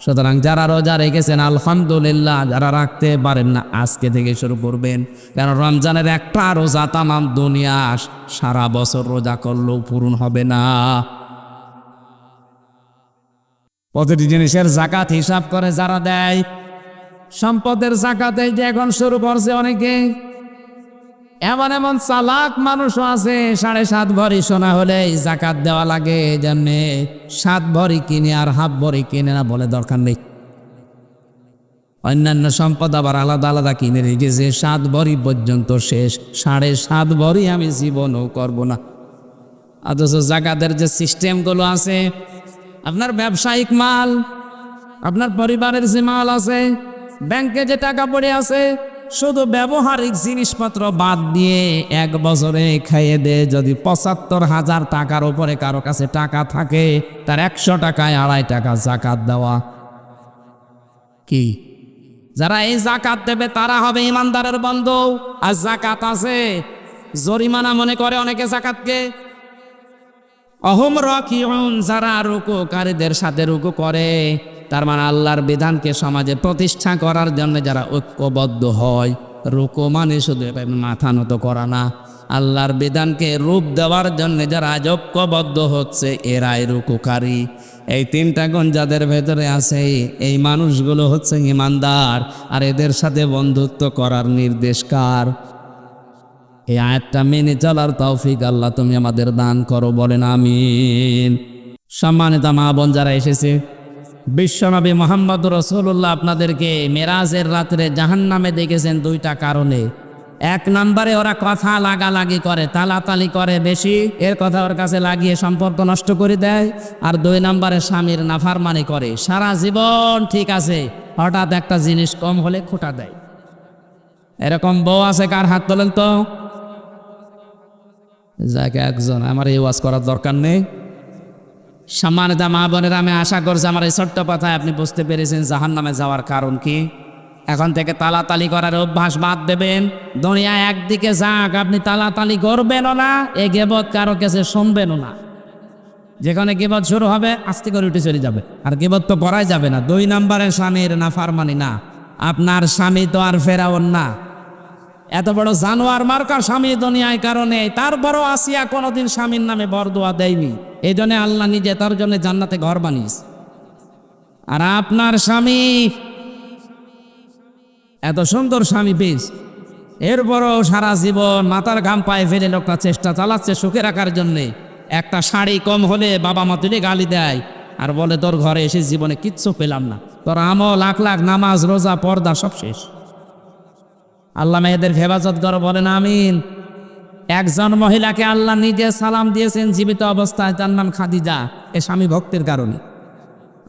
Speaker 1: সুতরাং যারা রোজা রেখেছেন আলহামদুলিল্লাহ, যারা রাখতে পারেন না আজকে থেকে শুরু করবেন। কারণ রমজানের একটা রোজা তামাম দুনিয়া সারা বছর রোজা করলেও পূরণ হবে না। প্রতিটি জিনিসের যাকাত হিসাব করে যারা দেয়, সম্পদের যাকাত এই যে এখন শুরু করছে অনেকে। এমন এমন চালাক মানুষও আছে 7.5 ভরি সোনা হলেই জাকাত দেওয়া লাগে, জন্যে 7 ভরি কিনে আর হাফ ভরি কিনে না, বলে দরকার নেই। অন্যান্য সম্পদ আবার আলাদা আলাদা কিনে রেখেছে, 7 ভরি পর্যন্ত শেষ, 7.5 ভরি আমি জীবনও করব না। অথচ জাকাতের যে সিস্টেমগুলো আছে, আপনার ব্যবসায়িক মাল, আপনার পরিবারের যে মাল আছে, ব্যাংকে যে টাকা পড়ে আছে, শুধু ব্যবহারিক জিনিসপত্র বাদ দিয়ে 1 বছরে খাইয়ে দে যদি 75,000 টাকার উপরে কারো কাছে টাকা থাকে, তার 100 টাকায় 2.5 টাকা জাকাত দেওয়া। কি যারা এই জাকাত দেবে তারা হবে ইমানদারের বন্ধু। আর জাকাত আছে জরিমানা মনে করে অনেকে জাকাতকে। অহম রাকিউন, যারা রুকুকারীদের সাথে রুকু করে, তার মানে আল্লাহর বিধানকে সমাজে প্রতিষ্ঠা করার জন্য যারা ঐক্যবদ্ধ হয়। রুকু মানে শুধু মাথা নত করা না, আল্লাহর বিধানকে রূপ দেওয়ার জন্য যারা ঐক্যবদ্ধ হচ্ছে, এরাই রুকুকারী। এই 3টা গুণ যাদের ভেতরে আছে, এই মানুষগুলো হচ্ছে ঈমানদার। আর এদের সাথে বন্ধুত্ব করার নির্দেশ কার? এই আয়াতটা মেনে চলার তৌফিক আল্লাহ তুমি আমাদের দান করো, বলেন আমিন। সম্মানিত মা বোন যারা এসেছে, বিশ্বনবী মুহাম্মদ রাসূলুল্লাহ আপনাদেরকে মেরাজের রাত্রে জাহান্নামে দেখেছেন 2টা কারণে। 1 নম্বরে ওরা কথা লাগালাগি করে, তালাতালি করে বেশি, এর কথা ওর কাছে লাগিয়ে সম্পর্ক নষ্ট করে দেয়। আর 2 নম্বরে স্বামীর নাফরমানি করে, সারা জীবন ঠিক আছে, হঠাৎ একটা জিনিস কম হলে খোঁটা দেয়। এরকম বউ আছে কার? হাত তোলেন তো। যাকে একজন, আমার এই ওয়াজ করার দরকার নেই। সম্মানিত মা বোনেরা, আমি আশা করছি আমার এই ছোট্ট কথায় আপনি বুঝতে পেরেছেন জাহান্নামে যাওয়ার কারণ কি। এখন থেকে তালাতালি করার অভ্যাস বাদ দেবেন। দুনিয়া একদিকে যাক, আপনি তালাতালি করবেনও না, এ গিবত কারো কাছে শুনবেনও না। যেখানে গিবত শুরু হবে আস্তে করে উঠে চলে যাবে, আর গিবত তো করাই যাবে না। 2 নম্বরে স্বামীর নাফরমানি না। আপনার স্বামী তো আর ফেরাউন না, এত বড় জানোয়ার মার্কা স্বামী দুনিয়ায় কারণে, তারপরও আসিয়া কোনোদিন স্বামীর নামে বরদোয়া দেয়নি। এই জন্য আল্লাহ নিজে তার জন্য জান্নাতে ঘর বানিয়েছে। আর আপনার স্বামী এত সুন্দর স্বামী পেয়েছে, এরপরও সারা জীবন মাথার ঘাম পায়ে ফেলে লোকটা চেষ্টা চালাচ্ছে সুখে রাখার জন্যে। একটা শাড়ি কম হলে বাবা মা তুলে গালি দেয় আর বলে তোর ঘরে এসে জীবনে কিচ্ছু পেলাম না, তোর আমল, লাখ লাখ নামাজ, রোজা, পর্দা সব শেষ। আল্লাহ মেয়েদের হেফাজত করো, বলেন আমিন। একজন মহিলাকে আল্লাহ নিজে সালাম দিয়েছেন জীবিত অবস্থায়, তার নাম খাদিজা। এ স্বামী ভক্তের কারণে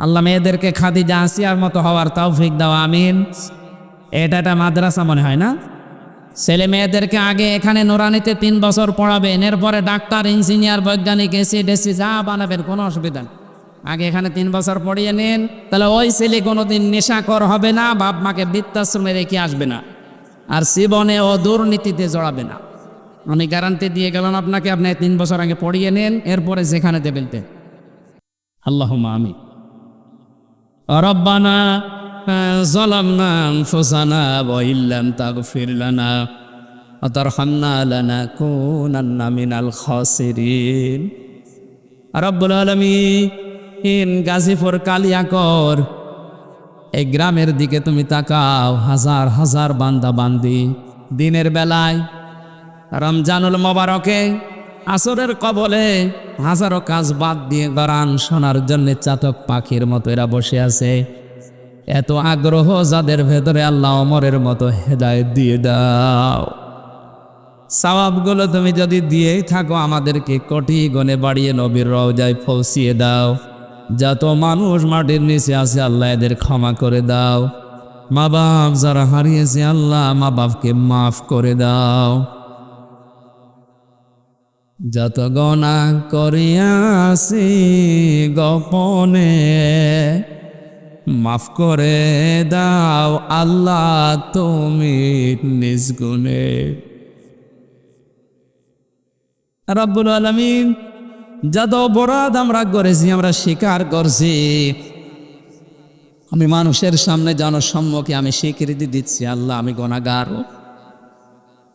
Speaker 1: আল্লাহ মেয়েদেরকে খাদিজা আসিয়ার মতো হওয়ার তৌফিক দাও, আমিন। এটা একটা মাদ্রাসা মনে হয় না? ছেলে মেয়েদেরকে আগে এখানে নুরানিতে 3 বছর পড়াবেন, এরপরে ডাক্তার, ইঞ্জিনিয়ার, বৈজ্ঞানিক, এসি ডেসি যা বানাবেন, কোনো অসুবিধা নেই। আগে এখানে 3 বছর পড়িয়ে নেন, তাহলে ওই ছেলে কোনোদিন নেশাখোর হবে না, বাপ মাকে বৃদ্ধাশ্রমে রেখে আসবে না, আর জীবনে ও দুর্নীতিতে জড়াবে না। আমি গ্যারান্টি দিয়ে গেলাম আপনাকে। আপনি 3 বছর আগে পড়িয়ে নেন, এরপরে যেখানে দেবেন দেন। আল্লাহুম্মা আমিন। রব্বানা যালামনা আনফুসানা ওয়া ইল্লাম তাগফির লানা ওয়া তারহামনা লানাকুনান্না মিনাল খাসিরিন। রব্বুল আলামিন, গাজীপুর কালিয়াকর এই গ্রামের দিকে তুমি তাকাও। হাজার হাজার বান্দা বান্দি দিনের বেলায় রমজানুল মোবারকে আসরের কবলে হাজারো কাজ বাদ দিয়ে গান শোনার জন্য চাতক পাখির মতো এরা বসে আছে। এত আগ্রহ যাদের ভেতরে, আল্লাহ ওমরের মতো হেদায়েত দিয়ে দাও। সওয়াবগুলো তুমি যদি দিয়েই থাকো, আমাদেরকে কোটি গুণে বাড়িয়ে নবীর রওজায় পৌঁছিয়ে দাও। যত মানুষ মাটির নিচে আছে, আল্লাহ এদের ক্ষমা করে দাও। মা বাপ যারা হারিয়েছে, আল্লাহ মা বাপকে মাফ করে দাও। যত গুনাহ করিয়াছি গোপনে, মাফ করে দাও আল্লাহ তুমি নিজ গুণে। রব্বুল আলামিন, যত অপরাধ আমরা করেছি, আমরা স্বীকার করছি। আমি মানুষের সামনে জনসম্মুখে আমি স্বীকৃতি দিচ্ছি, আল্লাহ আমি গুনাহগার।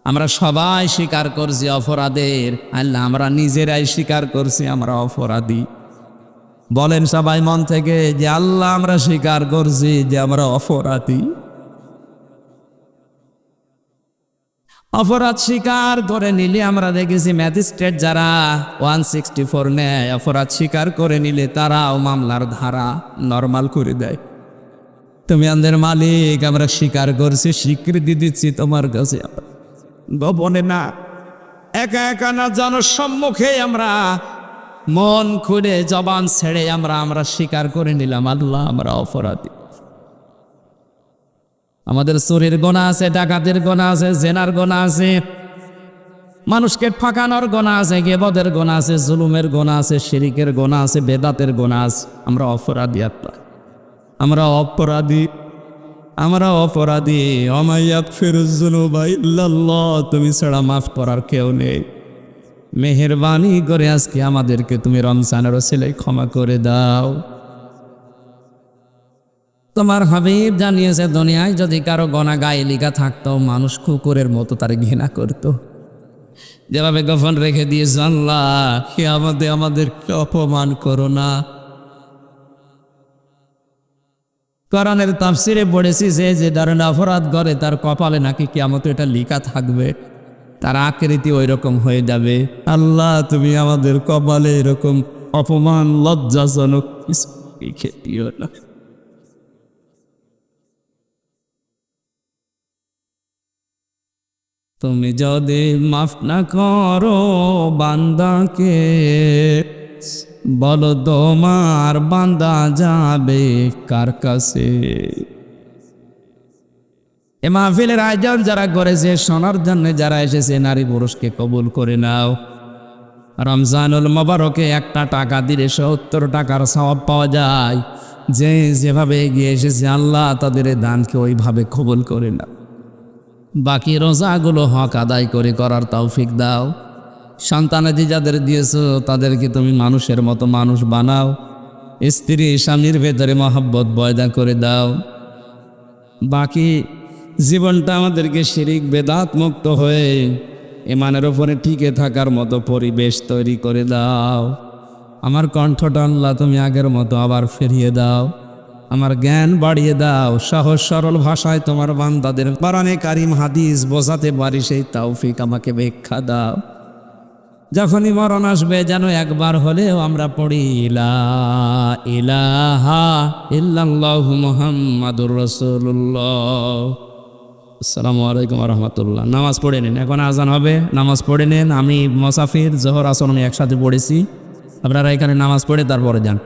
Speaker 1: আমরা সবাই স্বীকার করছি অপরাধের। আল্লাহ আমরা নিজেরাই স্বীকার করছি আমরা অপরাধী। বলেন সবাই মন থেকে যে আল্লাহ আমরা স্বীকার করছি যে আমরা অপরাধী। অপরাধ স্বীকার করে নিলে আমরা দেখেছি ম্যাজিস্ট্রেট যারা 164 নেয়, অপরাধ স্বীকার করে নিলে তারাও মামলার ধারা নরমাল করে দেয়। তুমি আমাদের মালিক, আমরা স্বীকার করছি, স্বীকৃতি দিচ্ছি তোমার কাছে। গোপনে না, একা একা না, জনসম্মুখে আমরা মন খুলে জবান ছেড়ে আমরা স্বীকার করে নিলাম, আল্লাহ আমরা অপরাধী। আমাদের চুরির গোনা আছে, ডাকাতির গোনা আছে, জেনার গোনা আছে, মানুষকে ঠকানোর গোনা আছে, গিবতের গোনা আছে, জুলুমের গোনা আছে, শিরিকের গোনা আছে, বেদাতের গোনা আছে। আমরা অপরাধী, আমরা অপরাধী, আমরা অপরাধী। ওমাইয়াগফিরুয যুনুবা ইল্লাল্লাহ, তুমি ছাড়া মাফ করার কেউ নেই। মেহেরবানি করে আজকে আমাদেরকে তুমি রমজানের ওসিলায় ক্ষমা করে দাও। তোমার হাবিব জানিয়েছে, দুনিয়ায় যদি কারো গোনা গায়ে লিখা থাকতো, মানুষ কুকুরের মতো তার ঘৃণা করত। যেভাবে গোপন রেখে দিয়েছে, আল্লাহ কিয়ামতে আমাদেরকে অপমান করো না। কোরআনের তাফসিরে পড়েছি যে ধরনের অপরাধ করে তার কপালে নাকি কিয়ামতে এটা লিখা থাকবে, তার আকৃতি ওই রকম হয়ে যাবে। আল্লাহ তুমি আমাদের কপালে এরকম অপমান লজ্জাজনক কিছু খেতিও না। তুমি যদি মাফ না করো বান্দাকে, বলো তোমার বান্দা যাবে কার কাছে? এ মাহফিলের আয়োজন যারা করেছে, শোনার জন্য যারা এসেছে, নারী পুরুষকে কবুল করে নাও। রমজানুল মোবারকে একটা টাকা দিলে 70 টাকার সওয়াব পাওয়া যায়। যে যেভাবে এগিয়ে এসেছে, আল্লাহ তাদের দানকে ওইভাবে কবুল করে নাও। বাকি রোজাগুলো হক আদায় করে করার তৌফিক দাও। সন্তানাদি যাদের দিয়েছো তাদেরকে তুমি মানুষের মতো মানুষ বানাও। স্ত্রী স্বামীর ভেতরে মহব্বত পয়দা করে দাও। বাকি জীবনটা আমাদেরকে শিরিক বেদাত মুক্ত হয়ে ইমানের ওপরে টিকে থাকার মতো পরিবেশ তৈরি করে দাও। আমার কণ্ঠটা আল্লাহ তুমি আগের মতো আবার ফিরিয়ে দাও। আমার জ্ঞান বাড়িয়ে দাও। সহজ সরল ভাষায় তোমার বান্দাদের কোরআনে কারিম হাদিস বোঝাতে পারি, সেই তৌফিক আমাকে ভিক্ষা দাও। যখনই মরণ আসবে যেন একবার হলেও আমরা পড়ি লা ইলাহা ইল্লাল্লাহু মুহাম্মাদুর রাসূলুল্লাহ। আসসালামু আলাইকুম ওয়া রাহমাতুল্লাহ। নামাজ পড়ে নিন, এখন আজান হবে, নামাজ পড়ে নিন। আমি মুসাফির, জোহর আসর আমি একসাথে পড়েছি, আপনারা এখানে নামাজ পড়ে তারপরে যান।